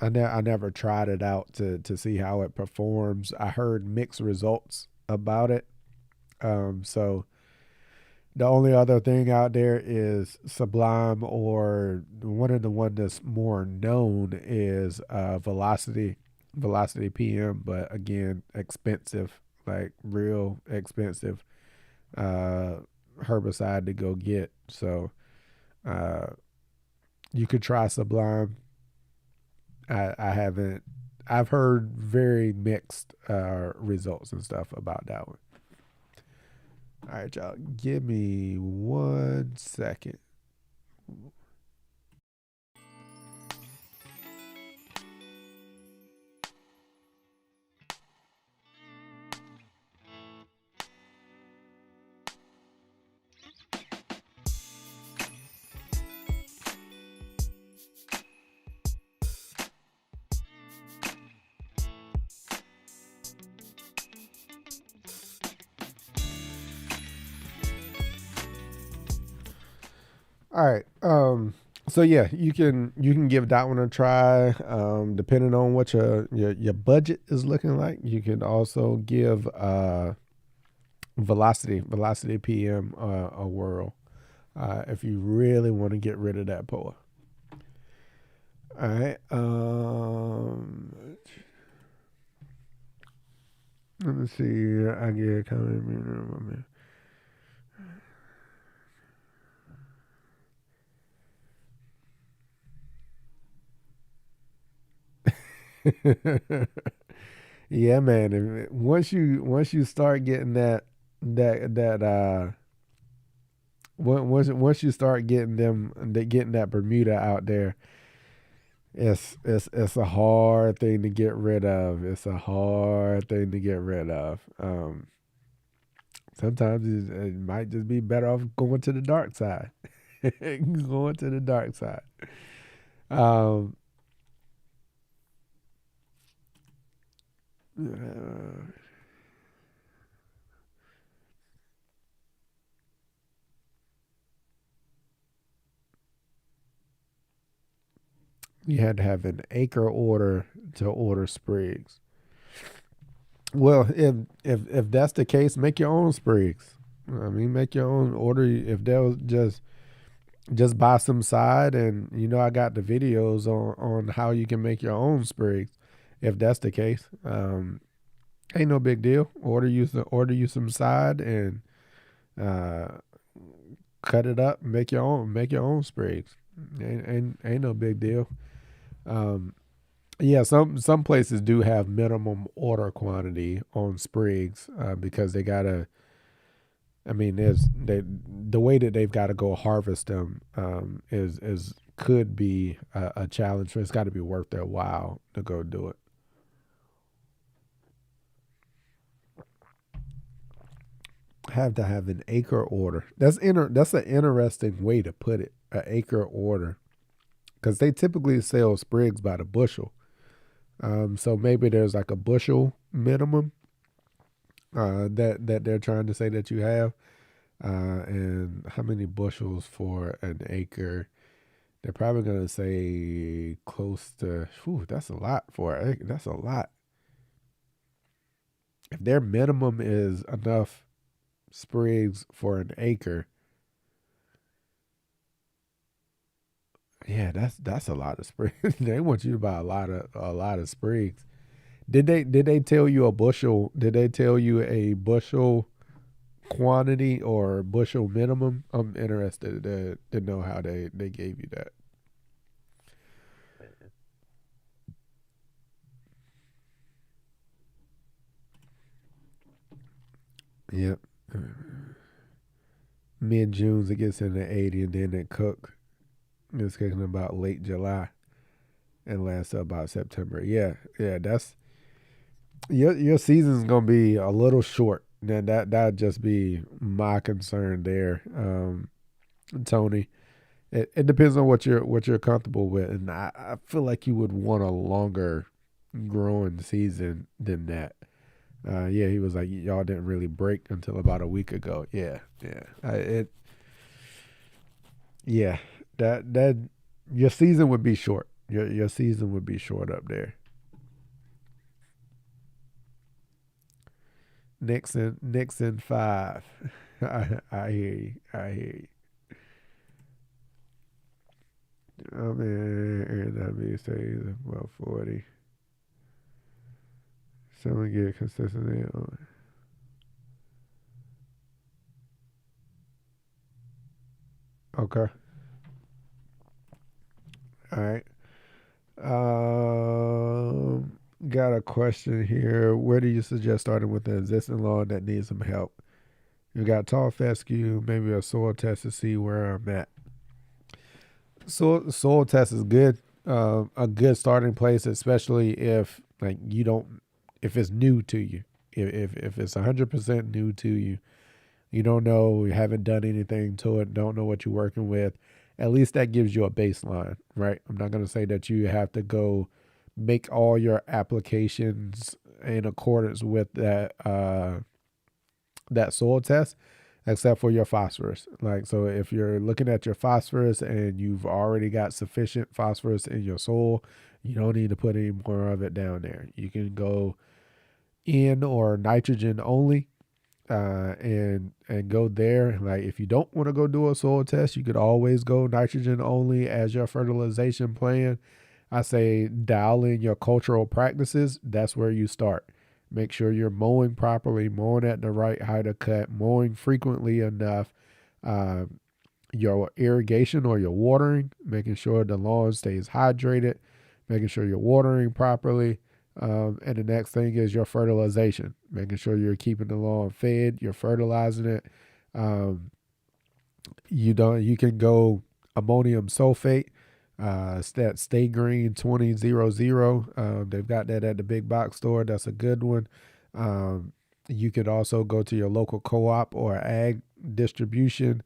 never tried it out to see how it performs. I heard mixed results about it. So the only other thing out there is Sublime, or one of the one that's more known is Velocity PM, but again, expensive, like real expensive uh, herbicide to go get. So uh, you could try Sublime. I haven't. I've heard very mixed results and stuff about that one. All right, y'all. Give me 1 second. All right. So yeah, you can give that one a try. Depending on what your budget is looking like, you can also give Velocity PM a whirl if you really want to get rid of that POA. All right. Let me see. I get a comment. Yeah, man. Once you start getting that once you start getting getting that Bermuda out there, it's a hard thing to get rid of. It's a hard thing to get rid of. Sometimes it might just be better off going to the dark side. Going to the dark side. Um, uh, you had to have an acre order to order sprigs. Well, if that's the case, make your own sprigs. I mean, make your own order. If there was just just buy some side, and I got the videos on how you can make your own sprigs, if that's the case. Ain't no big deal. Order you some side and uh, cut it up, make your own sprigs. Ain't no big deal. Um, yeah, some places do have minimum order quantity on sprigs because they gotta. I mean, the way that they've got to go harvest them is could be a challenge. So it's got to be worth their while to go do it. Have to have an acre order. That's an interesting way to put it. An acre order, because they typically sell sprigs by the bushel. So maybe there's like a bushel minimum that they're trying to say that you have, and how many bushels for an acre. They're probably gonna say close to. Whew, that's a lot for an acre. That's a lot. If their minimum is enough sprigs for an acre, yeah, that's a lot of sprigs. They want you to buy a lot of sprigs. Did they tell you a bushel? Did they tell you a bushel quantity or bushel minimum? I'm interested to know how they gave you that. Yep. Mid June's it gets in the 80, and then it cook. It's cooking about late July and lasts up about September. Yeah, yeah. That's your season's gonna be a little short. Then that'd just be my concern there, Tony. It depends on what you're comfortable with, and I feel like you would want a longer growing season than that. Yeah, he was like, y'all didn't really break until about a week ago. Yeah, yeah. Yeah, that your season would be short. Your season would be short up there. Nixon 5. I hear you. I hear you. I mean, Airbnb stays about 40. Someone get consistently on. Okay. All right. Got a question here. Where do you suggest starting with an existing lawn that needs some help? You got tall fescue, maybe a soil test to see where I'm at. Soil test is good. A good starting place, especially if like you don't, if it's new to you. If it's 100% new to you, you don't know, you haven't done anything to it, don't know what you're working with. At least that gives you a baseline, right? I'm not gonna say that you have to go make all your applications in accordance with that soil test, except for your phosphorus. Like, so if you're looking at your phosphorus and you've already got sufficient phosphorus in your soil, you don't need to put any more of it down there. You can go in or nitrogen only, and go there. Like, if you don't want to go do a soil test, you could always go nitrogen only as your fertilization plan. I say dial in your cultural practices. That's where you start. Make sure you're mowing properly, mowing at the right height of cut, mowing frequently enough. Uh, your irrigation or your watering, making sure the lawn stays hydrated, making sure you're watering properly. And the next thing is your fertilization, making sure you're keeping the lawn fed, you're fertilizing it. Um, you can go ammonium sulfate, that Stay Green 2000. They've got that at the big box store. That's a good one. You could also go to your local co-op or ag distribution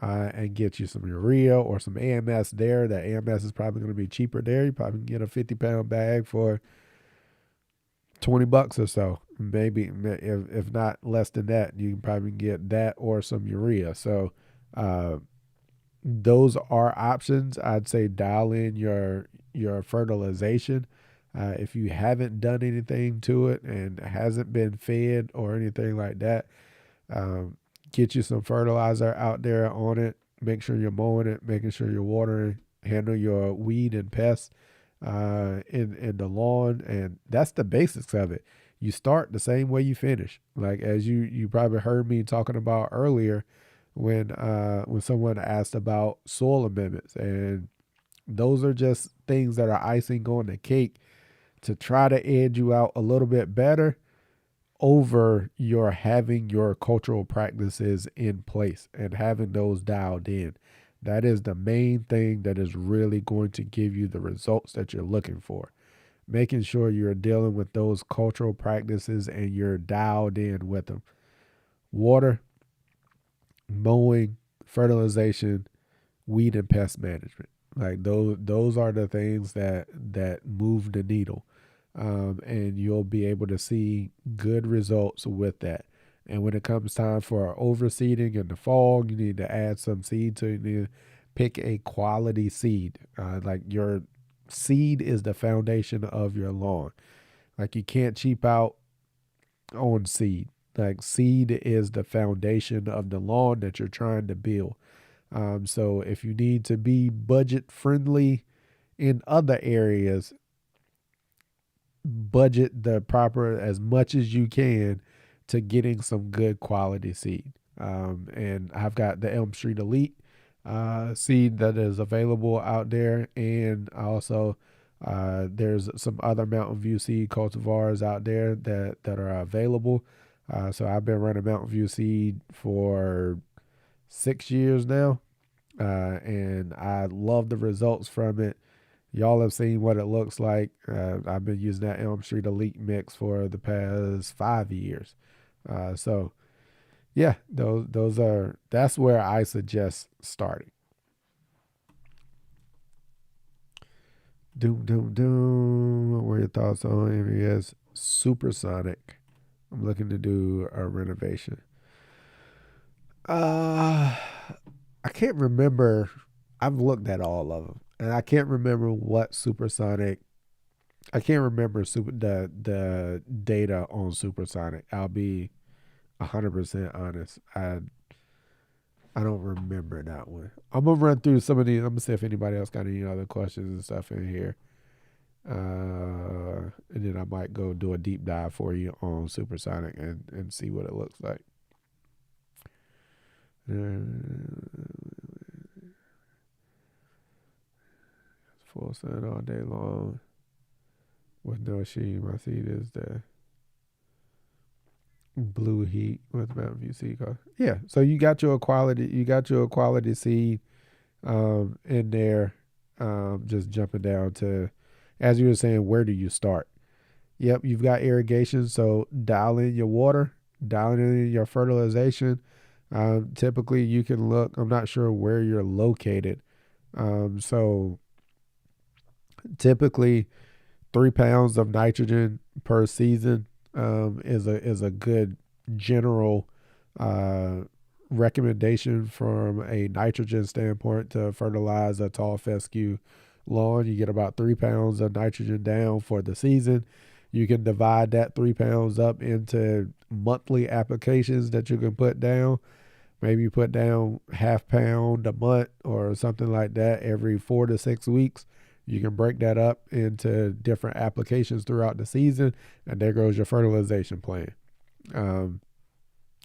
and get you some urea or some AMS there. That AMS is probably going to be cheaper there. You probably can get a 50-pound bag for $20 or so, maybe, if not less than that. You can probably get that or some urea. So uh, those are options. I'd say dial in your fertilization. If you haven't done anything to it and hasn't been fed or anything like that, um, get you some fertilizer out there on it. make sure you're mowing it, making sure you're watering, handle your weed and pests in the lawn, and that's the basics of it. You start the same way you finish. Like as you probably heard me talking about earlier when someone asked about soil amendments, and those are just things that are icing on the cake to try to edge you out a little bit better over your having your cultural practices in place and having those dialed in. That is the main thing that is really going to give you the results that you're looking for. Making sure you're dealing with those cultural practices and you're dialed in with them. Water, mowing, fertilization, weed and pest management. Like those are the things that move the needle, and you'll be able to see good results with that. And when it comes time for overseeding in the fall, you need to add some seed. So you need to pick a quality seed. Like your seed is the foundation of your lawn. Like you can't cheap out on seed. Like seed is the foundation of the lawn that you're trying to build. So if you need to be budget friendly in other areas, budget the proper as much as you can to getting some good quality seed. And I've got the Elm Street Elite seed that is available out there, and also there's some other Mountain View seed cultivars out there that are available. So I've been running Mountain View seed for 6 years now, and I love the results from it. Y'all have seen what it looks like. I've been using that Elm Street Elite mix for the past 5 years. So yeah, that's where I suggest starting. Doom doom doom. What were your thoughts on areas supersonic? I'm looking to do a renovation. Uh I can't remember. I've looked at all of them, and I can't remember what supersonic. I can't remember the data on supersonic. I'll be 100% honest. I don't remember that one. I'm gonna run through some of these. I'm gonna see if anybody else got any other questions and stuff in here, and then I might go do a deep dive for you on supersonic and see what it looks like. Full sun all day long with no sheen. My seed is the blue heat with Mountain View seed. Yeah, so you got your quality seed in there. Just jumping down to, as you were saying, where do you start? Yep, you've got irrigation, so dial in your water, dial in your fertilization. Typically, you can look. I'm not sure where you're located, so typically 3 pounds of nitrogen per season is a good general recommendation from a nitrogen standpoint to fertilize a tall fescue lawn. You get about 3 pounds of nitrogen down for the season. You can divide that 3 pounds up into monthly applications that you can put down. Maybe you put down half pound a month or something like that every 4 to 6 weeks. You can break that up into different applications throughout the season, and there goes your fertilization plan.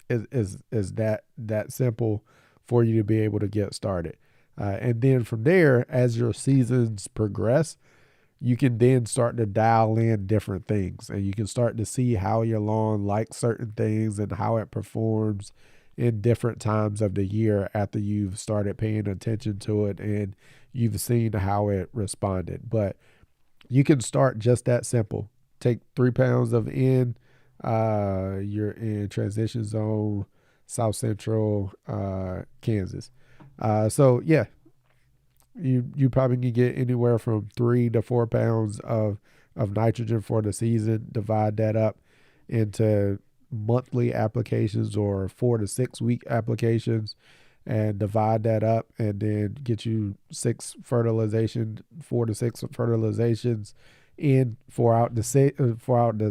Is that simple for you to be able to get started, and then from there, as your seasons progress, you can then start to dial in different things, and you can start to see how your lawn likes certain things and how it performs in different times of the year after you've started paying attention to it and you've seen how it responded. But you can start just that simple. Take 3 pounds of you're in transition zone, South Central Kansas. So yeah, you probably can get anywhere from 3 to 4 pounds of nitrogen for the season. Divide that up into monthly applications or 4 to 6 week applications, and divide that up, and then get you 4 to 6 fertilizations in for out the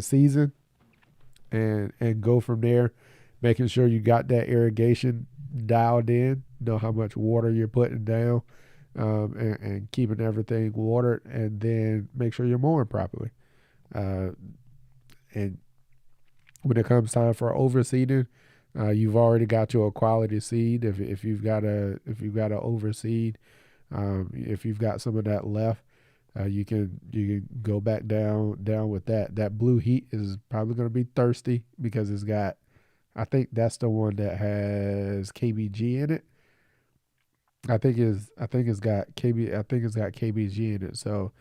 season, and go from there, making sure you got that irrigation dialed in, know how much water you're putting down, and keeping everything watered, and then make sure you're mowing properly. Uh, and when it comes time for overseeding, you've already got your quality seed. If you've got a overseed, if you've got some of that left, you can go back down with that. That blue heat is probably going to be thirsty because it's got. I think that's the one that has KBG in it. I think it's got KBG in it. So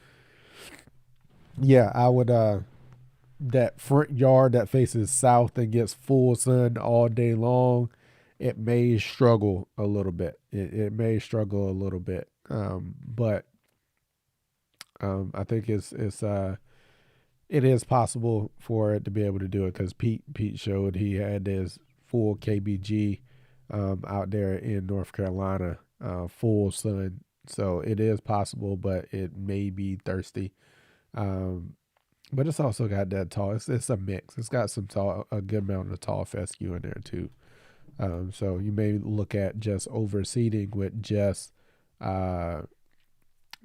yeah, I would that front yard that faces south and gets full sun all day long, it may struggle a little bit. It may struggle a little bit. But I think it is possible for it to be able to do it because Pete showed he had his full KBG out there in North Carolina, full sun. So it is possible, but it may be thirsty. Um, but it's also got that tall. It's a mix. It's got a good amount of tall fescue in there too. So you may look at just overseeding uh,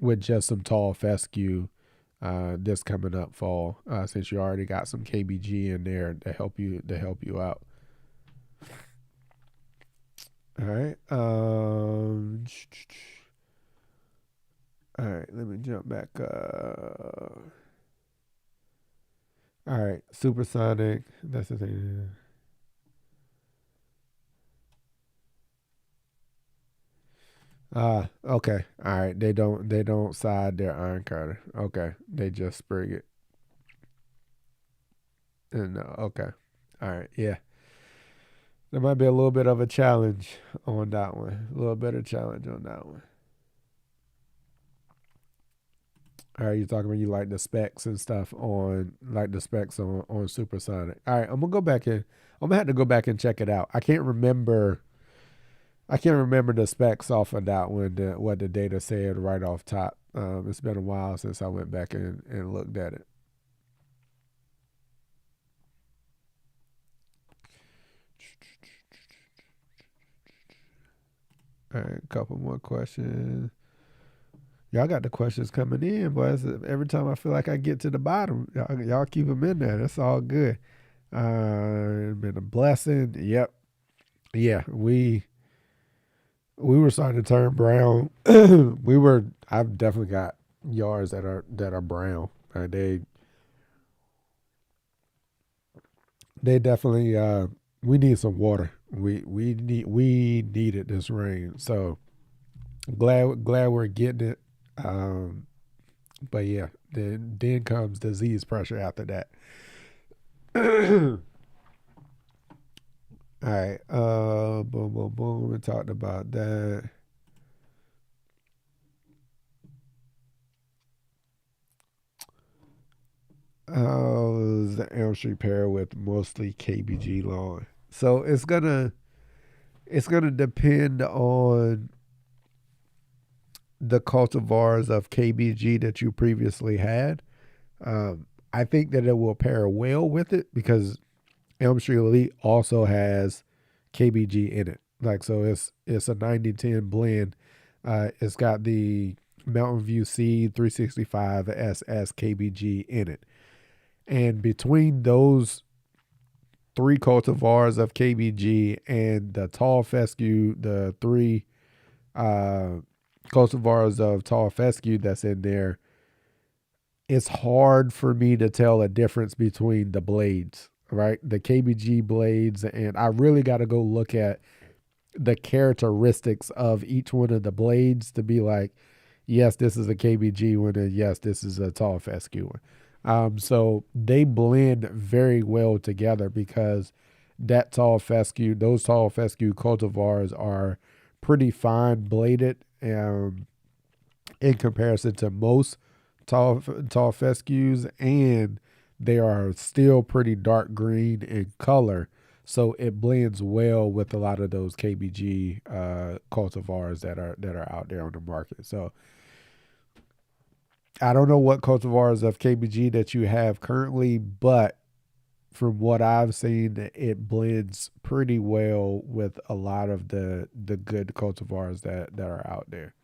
with just some tall fescue this coming up fall, since you already got some KBG in there to help you out. All right. All right. Let me jump back. All right. Supersonic. That's the thing. Okay. All right. They don't side their iron cutter. Okay. They just sprig it. And okay. All right. Yeah. There might be a little bit of a challenge on that one. A little bit of challenge on that one. All right, you talking about you like the specs and stuff on like the specs on Supersonic. All right, I'm gonna go back in. I'm gonna have to go back and check it out. I can't remember. I can't remember the specs off of that one. What the data said right off top. It's been a while since I went back and looked at it. All right, a couple more questions. Y'all got the questions coming in, boys. Every time I feel like I get to the bottom, y'all keep them in there. That's all good. Been a blessing. Yep. Yeah, we were starting to turn brown. I've definitely got yards that are brown. They definitely we need some water. We needed this rain. So glad we're getting it. Um, but yeah, then comes disease pressure after that. All right. Boom, boom, boom. We talked about that. The Elm Street pair with mostly KBG lawn. So it's gonna depend on the cultivars of KBG that you previously had. I think that it will pair well with it because Elm Street Elite also has KBG in it. Like so, it's a 90-10 blend. It's got the Mountain View Seed 365 SS KBG in it, and between those three cultivars of KBG and the tall fescue, the three uh, cultivars of tall fescue that's in there, it's hard for me to tell a difference between the blades, right? The KBG blades, and I really got to go look at the characteristics of each one of the blades to be like, yes, this is a KBG one, and yes, this is a tall fescue one. So they blend very well together because those tall fescue cultivars are pretty fine bladed, in comparison to most tall fescues, and they are still pretty dark green in color. So it blends well with a lot of those KBG cultivars that are out there on the market. So I don't know what cultivars of KBG that you have currently, but from what I've seen, it blends pretty well with a lot of the good cultivars that are out there.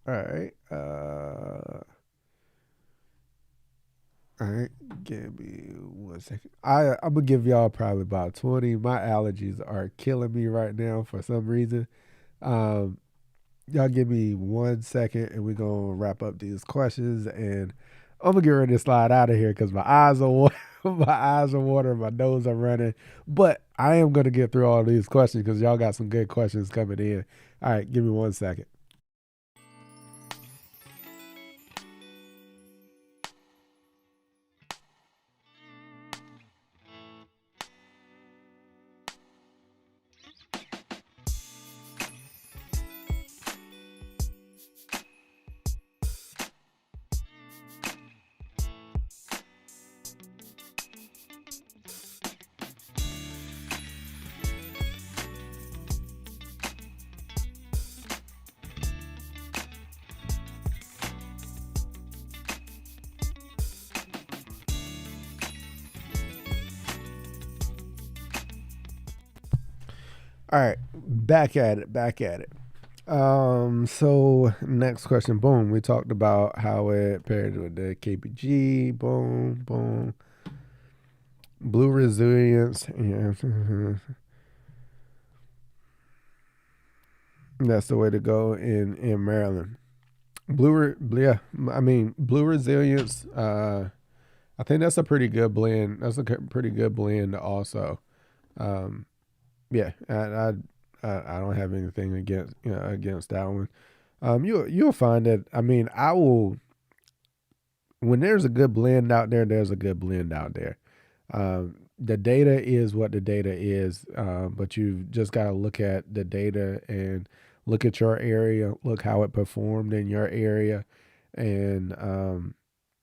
All right. All right. Give me 1 second. I'm gonna give y'all probably about 20. My allergies are killing me right now for some reason. Um, y'all give me 1 second, and we're gonna wrap up these questions, and I'm gonna get ready to slide out of here because my eyes are my eyes are watering, my nose are running. But I am gonna get through all these questions because y'all got some good questions coming in. All right, give me 1 second. All right, back at it, back at it. So next question, boom. We talked about how it paired with the KPG, boom, boom. Blue resilience, yeah. That's the way to go in Maryland. Yeah. I mean, blue resilience. I think that's a pretty good blend. That's a pretty good blend, also. Um, yeah, I don't have anything against against that one. You'll find that. I mean, I will. When there's a good blend out there, there's a good blend out there. The data is what the data is, but you've just got to look at the data and look at your area, look how it performed in your area, and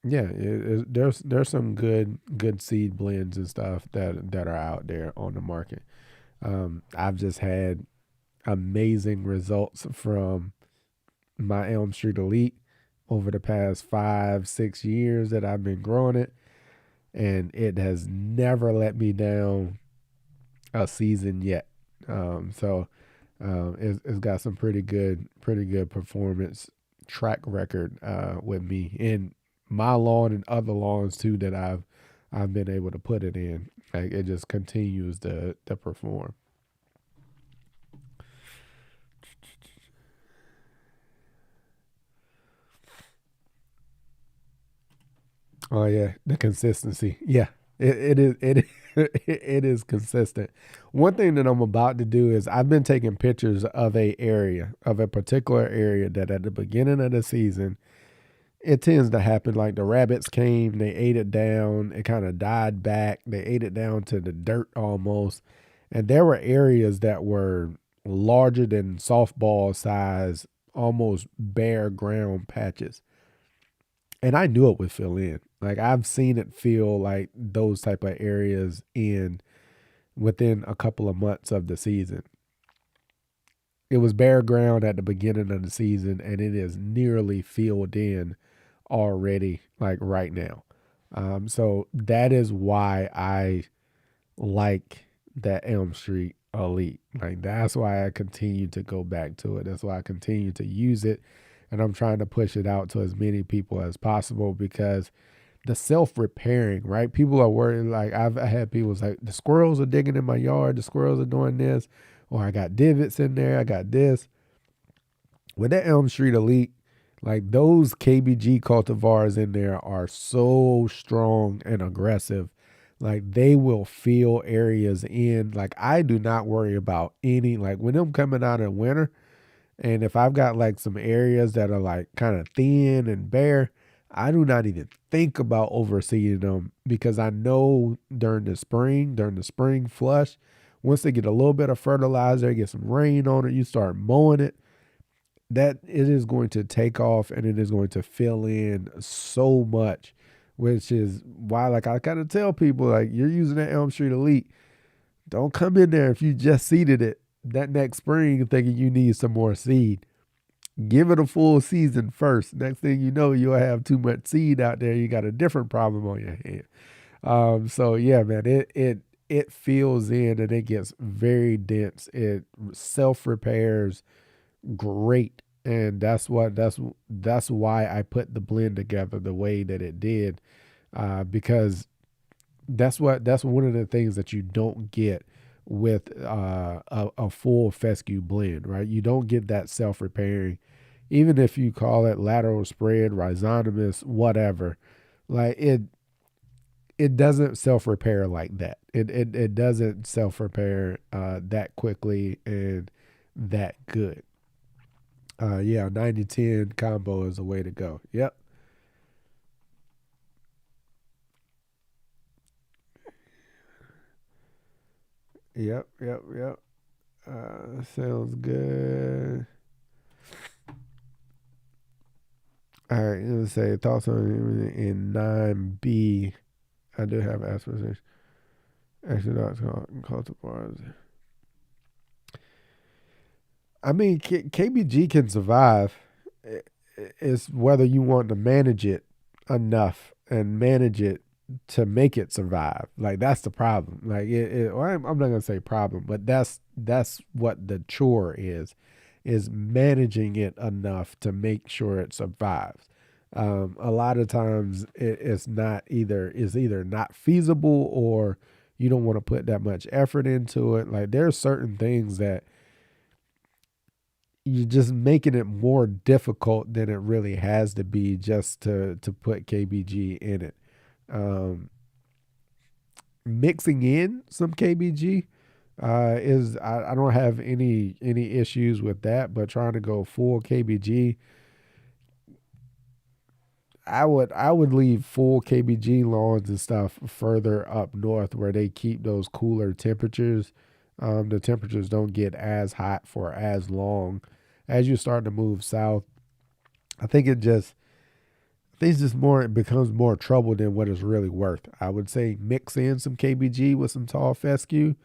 yeah, there's some good seed blends and stuff that are out there on the market. I've just had amazing results from my Elm Street Elite over the past 5-6 years that I've been growing it, and it has never let me down a season yet. It's got some pretty good performance track record with me in my lawn and other lawns too that I've been able to put it in. Like, it just continues to perform. Oh yeah, the consistency. Yeah, it is it is consistent. One thing that I'm about to do is I've been taking pictures of a particular area that at the beginning of the season it tends to happen. Like, the rabbits came, they ate it down, it kind of died back, they ate it down to the dirt almost, and there were areas that were larger than softball size, almost bare ground patches, and I knew it would fill in. Like, I've seen it feel like those type of areas in within a couple of months of the season. It was bare ground at the beginning of the season, and it is nearly filled in already, like right now. So that is why I like that Elm Street Elite. Like, that's why I continue to go back to it. That's why I continue to use it, and I'm trying to push it out to as many people as possible because the self repairing, right? People are worried. Like, I've had people like, the squirrels are digging in my yard, the squirrels are doing this, or I got divots in there, I got this. With that Elm Street Elite, like, those KBG cultivars in there are so strong and aggressive. Like, they will fill areas in. Like, I do not worry about any, like, when them coming out in winter, and if I've got like some areas that are like kind of thin and bare, I do not even think about overseeding them because I know during the spring flush, once they get a little bit of fertilizer, get some rain on it, you start mowing it, that it is going to take off and it is going to fill in so much, which is why, like, I kind of tell people, like, you're using that Elm Street Elite, don't come in there if you just seeded it that next spring thinking you need some more seed. Give it a full season first. Next thing you know, you'll have too much seed out there. You got a different problem on your hands. So yeah, man, it fills in and it gets very dense. It self repairs great, and that's why I put the blend together the way that it did, because that's one of the things that you don't get with a full fescue blend, right? You don't get that self repairing, even if you call it lateral spread, rhizotomous, whatever. Like it doesn't self repair like that. It doesn't self repair that quickly and that good. Yeah, 90-10 combo is the way to go. Yep. Yep. Sounds good. All right, let's say thoughts on in 9B. I do have aspirations. Actually, not cultivars. I mean, KBG can survive. It's whether you want to manage it enough and manage it to make it survive. Like that's the problem. Like well, I'm not gonna say problem, but that's what the chore is managing it enough to make sure it survives. A lot of times it's either not feasible or you don't want to put that much effort into it. Like there's certain things that you're just making it more difficult than it really has to be just to put KBG in it. Um, Mixing in some KBG is I don't have any issues with that, but trying to go full KBG, I would leave full KBG lawns and stuff further up north where they keep those cooler temperatures. The temperatures don't get as hot for as long. As you start to move south, I think it's just more, it becomes more trouble than what it's really worth. I would say mix in some KBG with some tall fescue,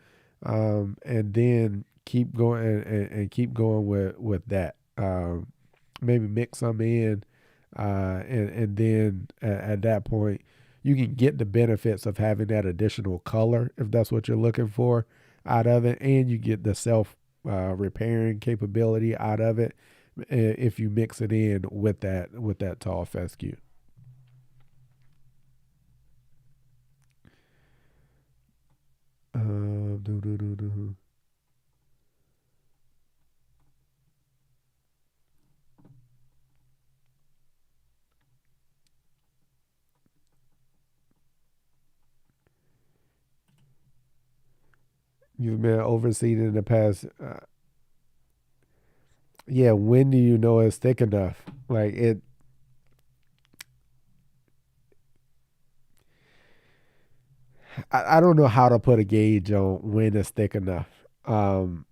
and then keep going and keep going with that. Maybe mix some in, and then at that point, you can get the benefits of having that additional color if that's what you're looking for out of it, and you get the self repairing capability out of it if you mix it in with that tall fescue. Do, do, do, do. You've been overseeded in the past. Yeah, when do you know it's thick enough? Like it, I don't know how to put a gauge on when it's thick enough. Um,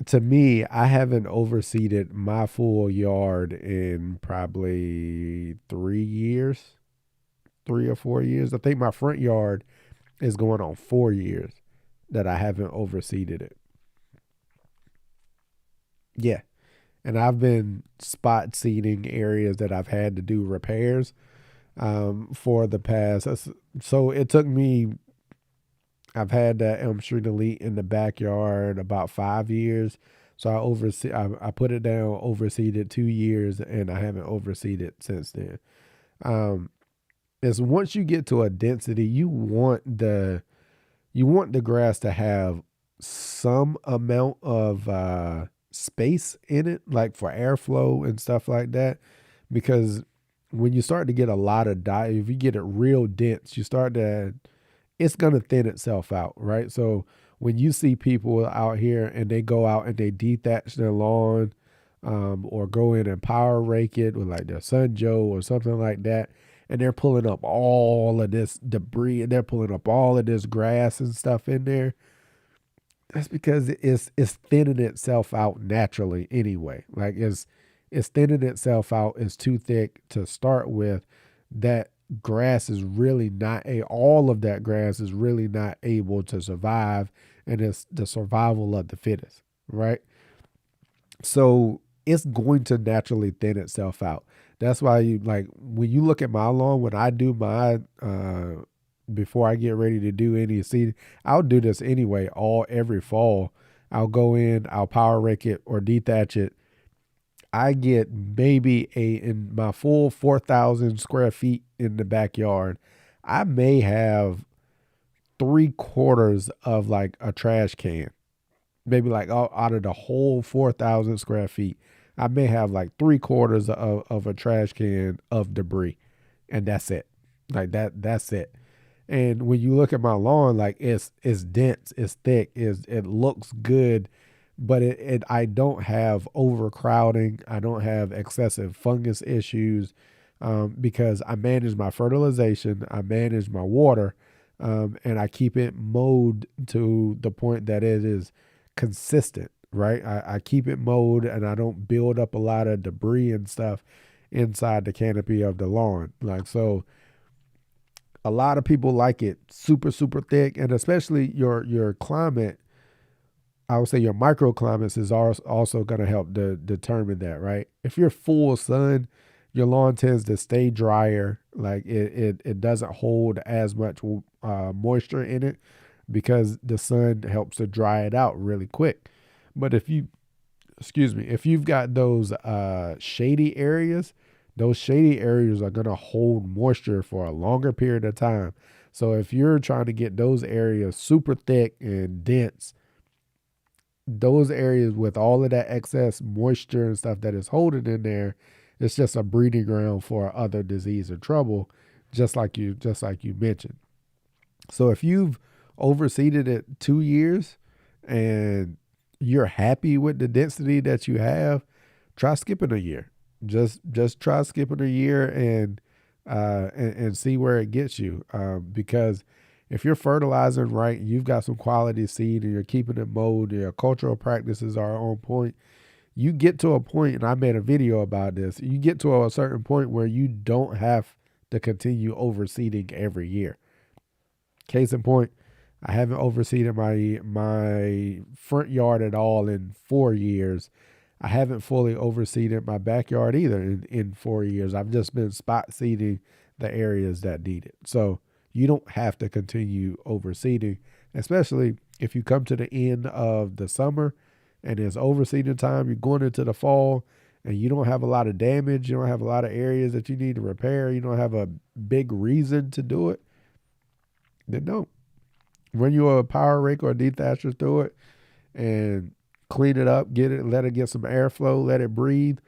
to me, I haven't overseeded my full yard in probably 3 years, 3 or 4 years. I think my front yard is going on 4 years that I haven't overseeded it. Yeah. And I've been spot seeding areas that I've had to do repairs for the past. So it took me, I've had that Elm Street Elite in the backyard about 5 years. So I put it down, overseeded 2 years, and I haven't overseeded since then. Um, is once you get to a density, you want the grass to have some amount of space in it, like for airflow and stuff like that. Because when you start to get a lot of if you get it real dense, it's gonna thin itself out, right? So when you see people out here and they go out and they dethatch their lawn, or go in and power rake it with like their Sun Joe or something like that, and they're pulling up all of this debris and they're pulling up all of this grass and stuff in there. That's because it's thinning itself out naturally anyway. Like it's thinning itself out. It's too thick to start with. That grass is really not a all of that grass is really not able to survive, and it's the survival of the fittest, right? So it's going to naturally thin itself out. That's why you like when you look at my lawn, when I do my before I get ready to do any seed, I'll do this anyway, every fall. I'll go in, I'll power rake it or dethatch it. I get maybe in my full 4,000 square feet in the backyard, I may have 3/4 of like a trash can. Maybe like out of the whole 4,000 square feet, I may have like 3/4 of a trash can of debris, and that's it. Like that's it. And when you look at my lawn, like it's dense, it's thick, it looks good, but I don't have overcrowding. I don't have excessive fungus issues, because I manage my fertilization, I manage my water, and I keep it mowed to the point that it is consistent. Right, I keep it mowed, and I don't build up a lot of debris and stuff inside the canopy of the lawn. Like so, a lot of people like it super thick, and especially your climate. I would say your microclimates is also going to help determine that, right? If you're full sun, your lawn tends to stay drier. Like it doesn't hold as much moisture in it because the sun helps to dry it out really quick. But if you've got those shady areas, those shady areas are going to hold moisture for a longer period of time. So if you're trying to get those areas super thick and dense, those areas with all of that excess moisture and stuff that is holding in there, it's just a breeding ground for other disease or trouble, just like you mentioned. So if you've overseeded it 2 years and you're happy with the density that you have, try skipping a year. Just try skipping a year and see where it gets you. Because if you're fertilizing right, you've got some quality seed and you're keeping it mowed, your cultural practices are on point. You get to a point, and I made a video about this. You get to a certain point where you don't have to continue overseeding every year. Case in point, I haven't overseeded my front yard at all in 4 years. I haven't fully overseeded my backyard either in 4 years. I've just been spot seeding the areas that need it. So you don't have to continue overseeding, especially if you come to the end of the summer and it's overseeding time. You're going into the fall and you don't have a lot of damage. You don't have a lot of areas that you need to repair. You don't have a big reason to do it. Then don't. Run you a power rake or a dethatcher through it and clean it up, let it get some airflow, let it breathe.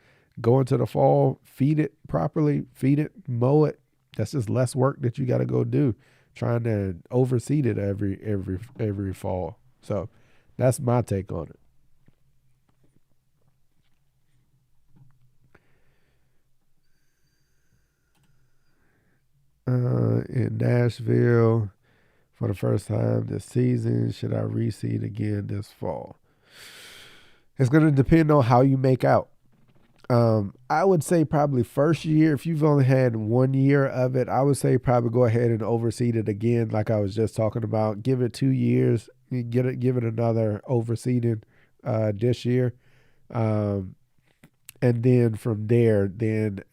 Go into the fall, feed it properly, feed it, mow it. That's just less work that you got to go do, trying to overseed it every fall. So that's my take on it. In Nashville for the first time this season, should I reseed again this fall? It's going to depend on how you make out. I would say probably first year, if you've only had 1 year of it, I would say probably go ahead and overseed it again, like I was just talking about. Give it 2 years, give it another overseeding this year, um, and then from there, then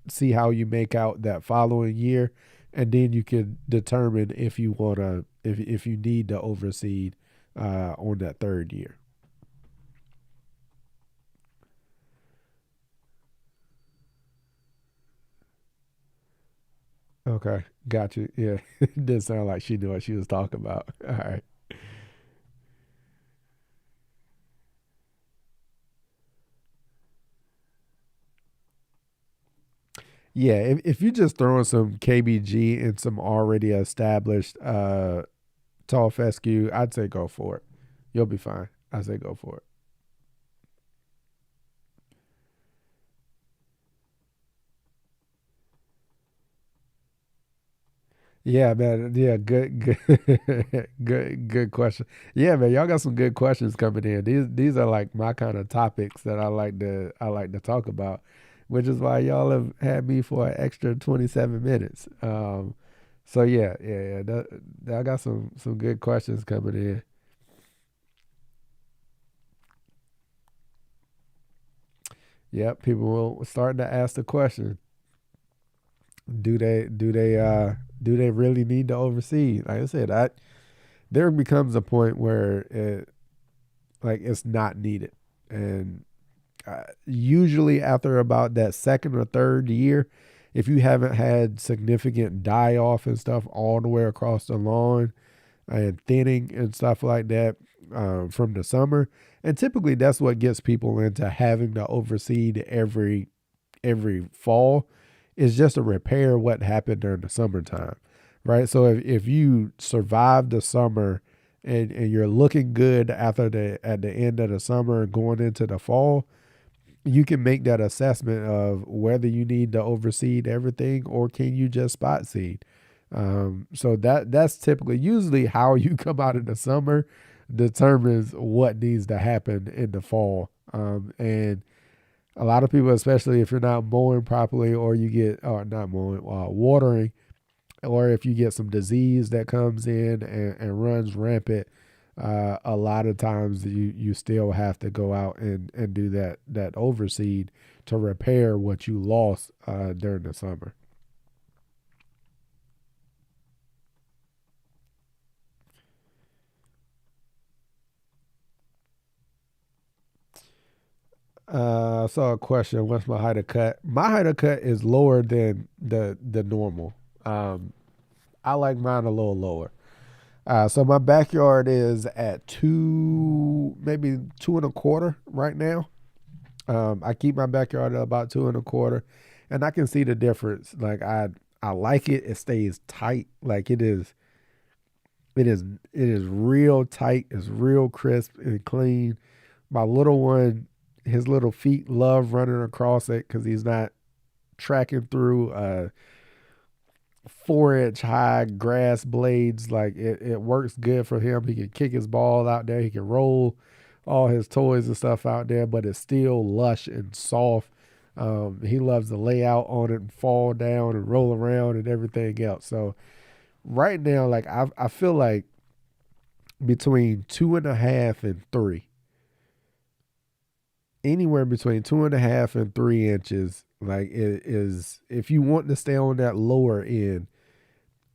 see how you make out that following year, and then you can determine if you wanna if you need to overseed on that third year. Okay, got you. Yeah, it did sound like she knew what she was talking about. All right. Yeah, if you're just throwing some KBG and some already established tall fescue, I'd say go for it. You'll be fine. I say go for it. Yeah, man. Yeah, good question. Yeah, man. Y'all got some good questions coming in. These are like my kind of topics that I like to talk about, which is why y'all have had me for an extra 27 minutes. So yeah. I got some good questions coming in. Yep, people will start to ask the question: do they really need to oversee? Like I said, there becomes a point where it's not needed, and usually after about that second or third year, if you haven't had significant die off and stuff all the way across the lawn and thinning and stuff like that from the summer, and typically that's what gets people into having to overseed every fall, is just to repair what happened during the summertime, right? So if you survive the summer and you're looking good after at the end of the summer going into the fall, you can make that assessment of whether you need to overseed everything or can you just spot seed. So that's typically usually how you come out in the summer determines what needs to happen in the fall. And a lot of people, especially if you're not mowing properly or you get, or not mowing, watering, or if you get some disease that comes in and runs rampant, a lot of times you still have to go out and do that overseed to repair what you lost during the summer. I saw a question. What's my height of cut? My height of cut is lower than the normal. Um, I like mine a little lower. So my backyard is at two, maybe two and a quarter right now. I keep my backyard at about two and a quarter, and I can see the difference. Like I like it. It stays tight. Like it is. It is real tight. It's real crisp and clean. My little one, his little feet love running across it because he's not tracking through 4 inch high grass blades. Like it works good for him. He can kick his ball out there. He can roll all his toys and stuff out there, but it's still lush and soft. He loves to lay out on it and fall down and roll around and everything else. So right now, like I feel like between 2.5 and 3, anywhere between 2.5 and 3 inches, like it is, if you want to stay on that lower end,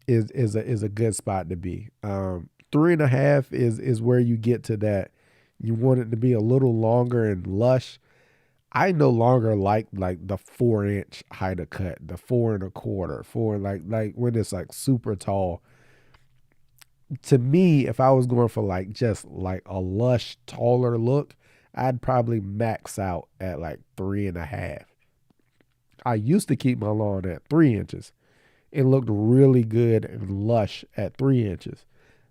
is a good spot to be. 3.5 is where you get to that. You want it to be a little longer and lush. I no longer like the 4 inch height of cut, the 4 and a quarter, four, like when it's like super tall. To me, if I was going for like just like a lush, taller look, I'd probably max out at like 3.5. I used to keep my lawn at 3 inches. It looked really good and lush at 3 inches.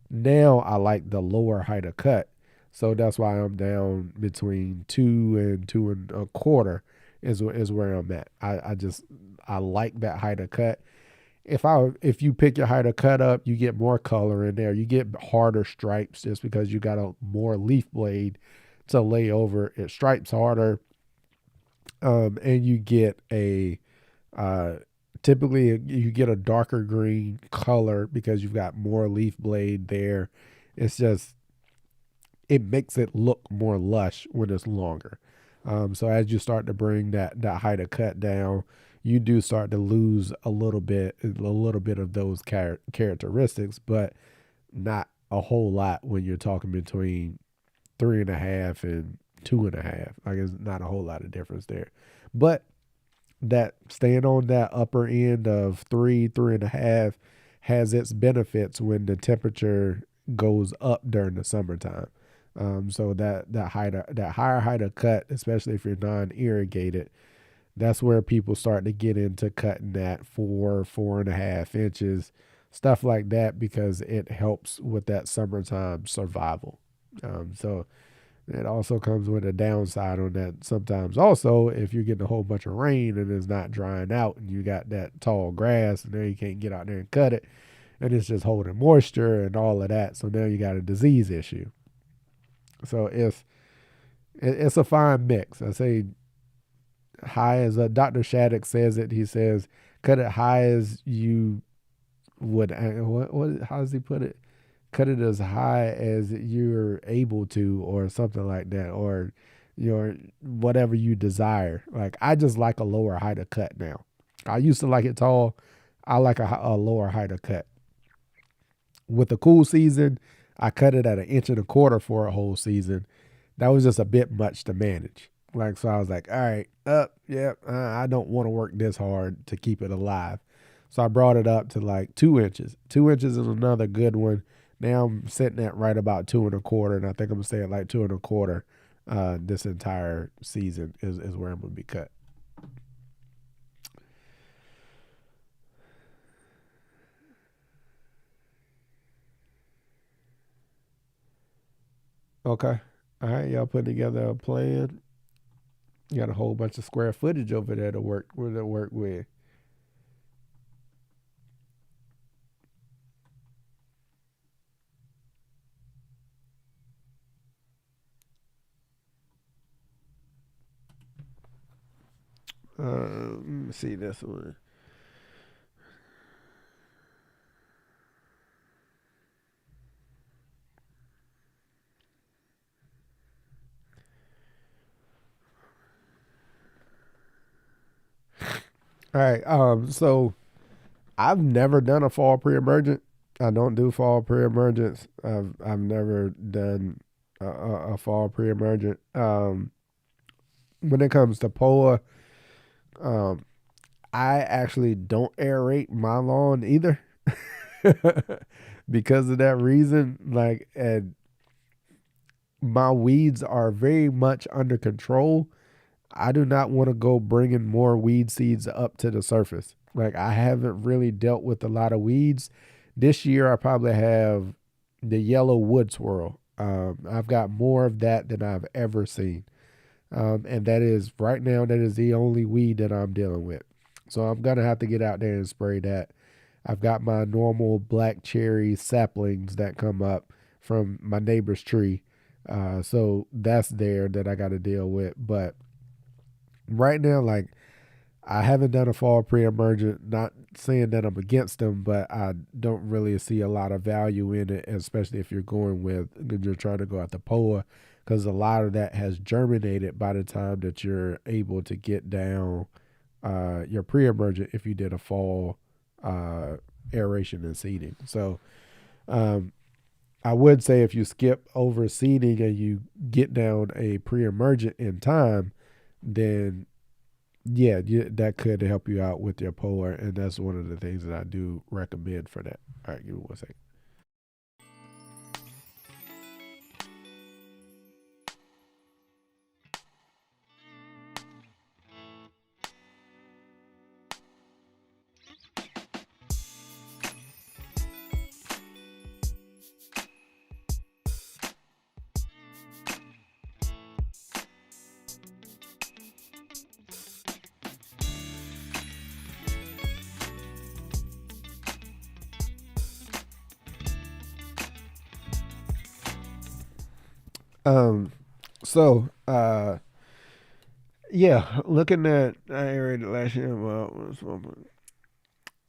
Now I like the lower height of cut. So that's why I'm down between two and a quarter is where I'm at. I like that height of cut. If you pick your height of cut up, you get more color in there. You get harder stripes just because you got a more leaf blade to lay over. It stripes harder, and you get a uh, typically you get a darker green color because you've got more leaf blade there. It's just, it makes it look more lush when it's longer. So as you start to bring that height of cut down, you do start to lose a little bit of those characteristics, but not a whole lot when you're talking between 3.5 and 2.5. Like it's not a whole lot of difference there. But that staying on that upper end of 3.5 has its benefits when the temperature goes up during the summertime. So that higher height of cut, especially if you're non-irrigated, that's where people start to get into cutting that 4.5 inches, stuff like that, because it helps with that summertime survival. So it also comes with a downside on that. Sometimes also, if you're getting a whole bunch of rain and it's not drying out and you got that tall grass and then you can't get out there and cut it and it's just holding moisture and all of that. So now you got a disease issue. So it's a fine mix. I say high as Dr. Shattuck says it. He says cut it high as you would. What? How does he put it? Cut it as high as you're able to, or something like that, or your whatever you desire. Like I just like a lower height of cut now. I used to like it tall. I like a lower height of cut. With the cool season, I cut it at 1.25 inches for a whole season. That was just a bit much to manage. Like so, I was like, all right, I don't want to work this hard to keep it alive. So I brought it up to like 2 inches. 2 inches is another good one. Now I'm sitting at right about 2.25, and I think I'm gonna stay at like 2.25. This entire season is where I'm gonna be cut. Okay. All right, y'all put together a plan. You got a whole bunch of square footage over there to work with. Let me see this one. All right. So I've never done a fall pre-emergent. I don't do fall pre-emergents. I've never done a fall pre-emergent. When it comes to POA, um, I actually don't aerate my lawn either. Because of that reason, like, and my weeds are very much under control. I do not want to go bringing more weed seeds up to the surface. Like I haven't really dealt with a lot of weeds. This year I probably have the yellow wood swirl. I've got more of that than I've ever seen. And that is right now, that is the only weed that I'm dealing with. So I'm going to have to get out there and spray that. I've got my normal black cherry saplings that come up from my neighbor's tree. So that's there that I got to deal with. But right now, like I haven't done a fall pre-emergent. Not saying that I'm against them, but I don't really see a lot of value in it, especially if you're going with you're trying to go out the POA, because a lot of that has germinated by the time that you're able to get down your pre-emergent if you did a fall aeration and seeding. So um, I would say if you skip over seeding and you get down a pre-emergent in time, then yeah, that could help you out with your POA, and that's one of the things that I do recommend for that. All right, give me one second. Um, so yeah, looking at I aerated last year. Well,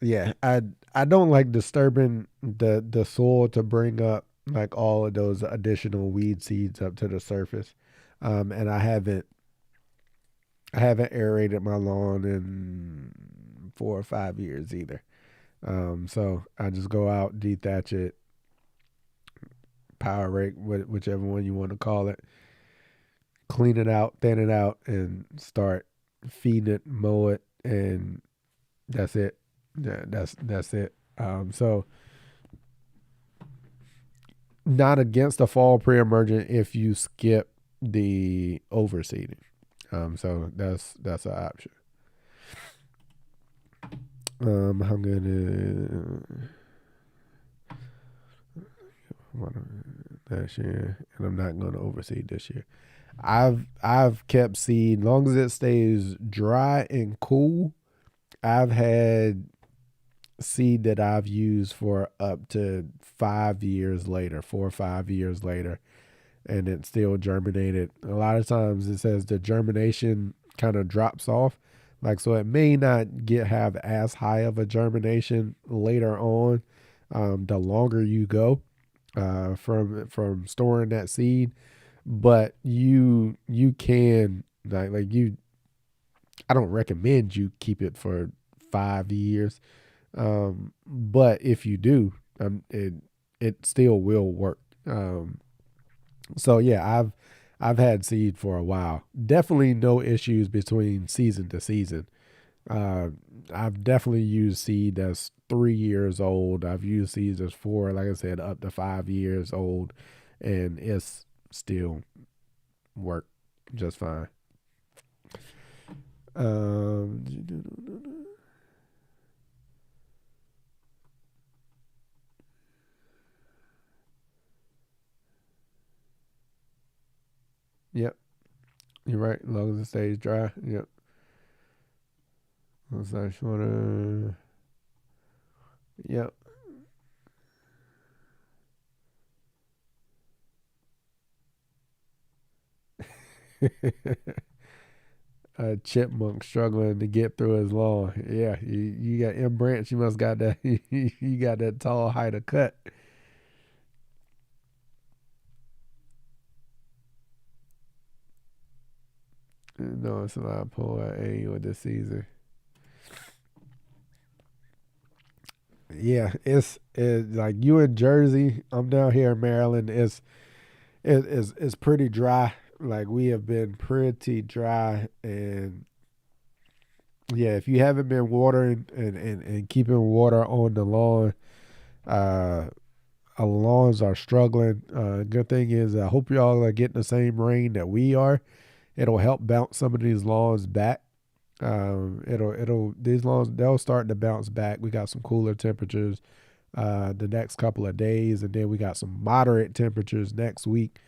yeah, I don't like disturbing the soil to bring up like all of those additional weed seeds up to the surface. And I haven't aerated my lawn in 4 or 5 years either. So I just go out, dethatch it, power rake, whichever one you want to call it, clean it out, thin it out, and start feeding it, mow it, and that's it. Yeah, that's it. So not against a fall pre-emergent if you skip the overseeding. So that's an option. I'm gonna last year, and I'm not gonna overseed this year. I've kept seed long as it stays dry and cool. I've had seed that I've used for up to 5 years later, 4 or 5 years later, and it still germinated. A lot of times it says the germination kind of drops off. Like so it may not have as high of a germination later on. The longer you go from storing that seed. but you can like you. I don't recommend you keep it for 5 years, but if you do, it still will work. So yeah, I've had seed for a while. Definitely no issues between season to season. Uh, I've definitely used seed that's 3 years old. I've used seeds that's four, like I said, up to 5 years old, and it's still work just fine. Um, yep, you're right. As long as it stays dry. Yep. As I just wanna. Yep. A chipmunk struggling to get through his lawn. Yeah, you got M Branch. You must got that. You got that tall height of cut. No, it's a lot of pull at A with this season. Yeah, it's like you in Jersey. I'm down here in Maryland. It's pretty dry. Like we have been pretty dry, and yeah, if you haven't been watering and keeping water on the lawn, uh, lawns are struggling. Good thing is, I hope y'all are getting the same rain that we are. It'll help bounce some of these lawns back. It'll these lawns they'll start to bounce back. We got some cooler temperatures the next couple of days, and then we got some moderate temperatures next week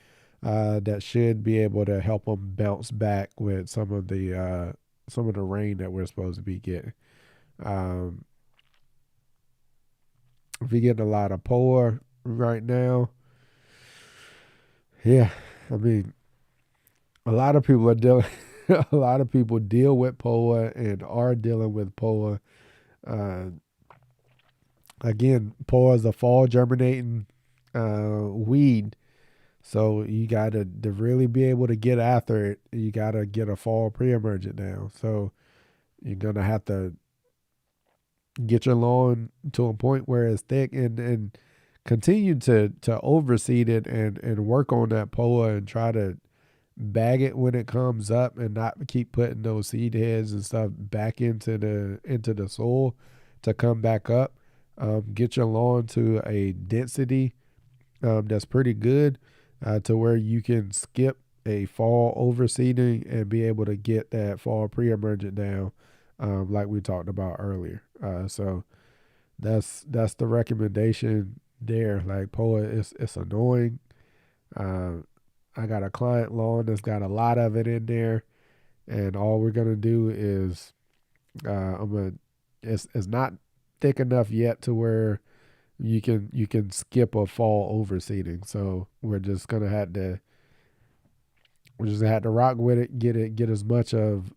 that should be able to help them bounce back with some of the rain that we're supposed to be getting. Um, if we getting a lot of pour right now, yeah, I mean a lot of people are dealing. A lot of people deal with POA and are dealing with POA. Uh, Again, POA is a fall germinating weed, so you got to really be able to get after it. You got to get a fall pre-emergent now. So you're gonna have to get your lawn to a point where it's thick and continue to overseed it and work on that POA and try to bag it when it comes up and not keep putting those seed heads and stuff back into the soil to come back up. Get your lawn to a density that's pretty good to where you can skip a fall overseeding and be able to get that fall pre-emergent down, like we talked about earlier. So that's the recommendation there. Like POA, it's annoying. Uh, I got a client lawn that's got a lot of it in there, and all we're gonna do is I'm gonna it's not thick enough yet to where you can skip a fall overseeding. So we're just gonna have to rock with it, get as much of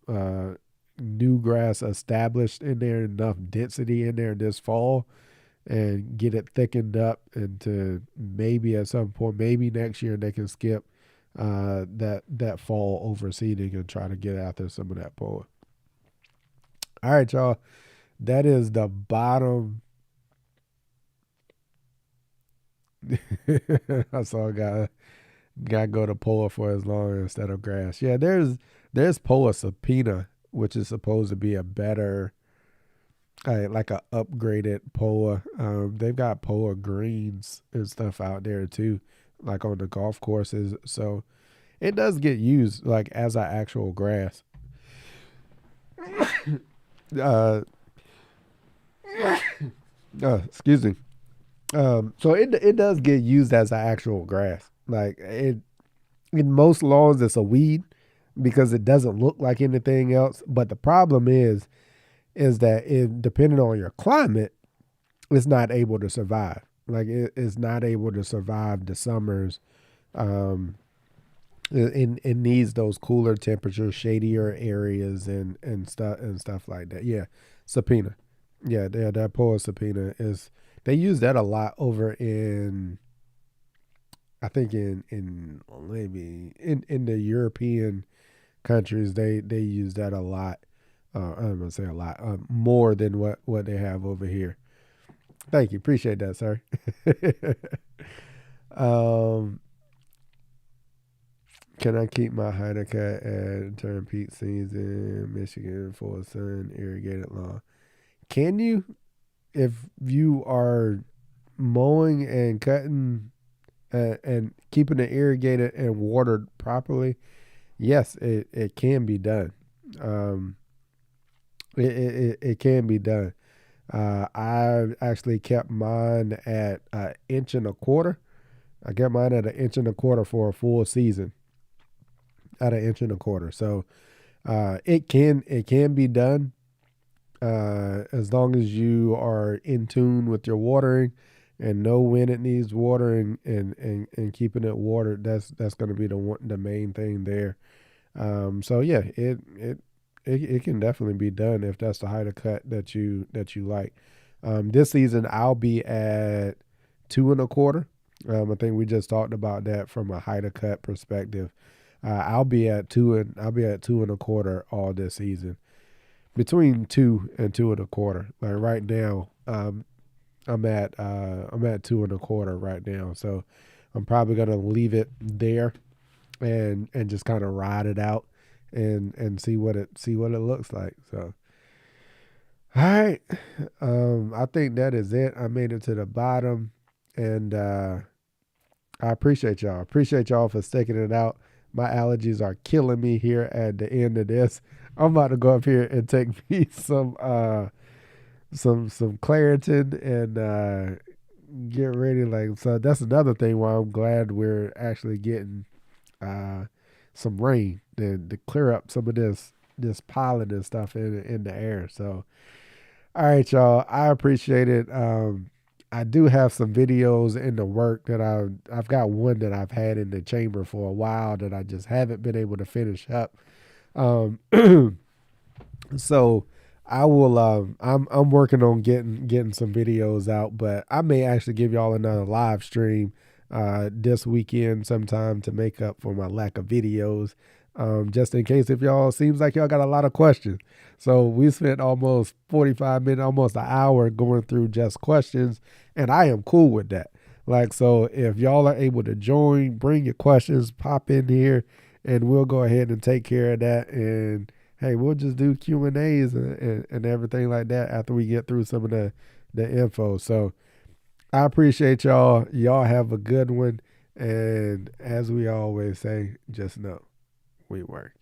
new grass established in there, enough density in there this fall, and get it thickened up into maybe at some point, maybe next year they can skip that fall overseeding and try to get after some of that POA. All right, y'all. That is the bottom. I saw a guy go to POA for his lawn instead of grass. Yeah, there's POA subpoena, which is supposed to be a better like a upgraded POA. They've got POA greens and stuff out there too, like on the golf courses. So it does get used like as an actual grass. Uh, Excuse me. So it does get used as an actual grass. Like it in most lawns, it's a weed because it doesn't look like anything else. But the problem is that it depending on your climate, it's not able to survive. Like it's not able to survive the summers. Um, it needs those cooler temperatures, shadier areas, and stuff like that. Yeah, subpoena. Yeah, that POA subpoena is. They use that a lot over in I think in maybe in the European countries they use that a lot. I'm gonna say a lot more than what they have over here. Thank you, appreciate that, sir. um, can I keep my hider cut at turn peak season, Michigan for sun irrigated lawn? Can you, if you are mowing and cutting and keeping it irrigated and watered properly? Yes, it can be done. Um, it can be done. I actually kept mine at an inch and a quarter. I kept mine at an inch and a quarter for a full season. At an inch and a quarter, so it can be done as long as you are in tune with your watering and know when it needs watering and keeping it watered. That's going to be the main thing there. So yeah, it can definitely be done if that's the height of cut that you like. This season I'll be at 2 1/4. I think we just talked about that from a height of cut perspective. I'll be at 2 1/4 all this season, between 2 and 2 1/4. Like right now, I'm at 2 1/4 right now. So I'm probably gonna leave it there and just kind of ride it out and see what it looks like. So all right, I think that is it. I made it to the bottom, and I appreciate y'all. Appreciate y'all for sticking it out. My allergies are killing me here at the end of this. I'm about to go up here and take me some Claritin and get ready. Like, so that's another thing why I'm glad we're actually getting uh some rain to clear up some of this pollen and stuff in the air. So all right, y'all. I appreciate it. I do have some videos in the work that I've got one that I've had in the chamber for a while that I just haven't been able to finish up. Um, so I will. I'm working on getting some videos out, but I may actually give y'all another live stream this weekend sometime to make up for my lack of videos. Just in case if y'all seems like y'all got a lot of questions. So we spent almost 45 minutes, almost an hour going through just questions, and I am cool with that. Like, so if y'all are able to join, bring your questions, pop in here, and we'll go ahead and take care of that. And hey, we'll just do Q&As and everything like that after we get through some of the info. So I appreciate y'all. Y'all have a good one. And as we always say, just know we work.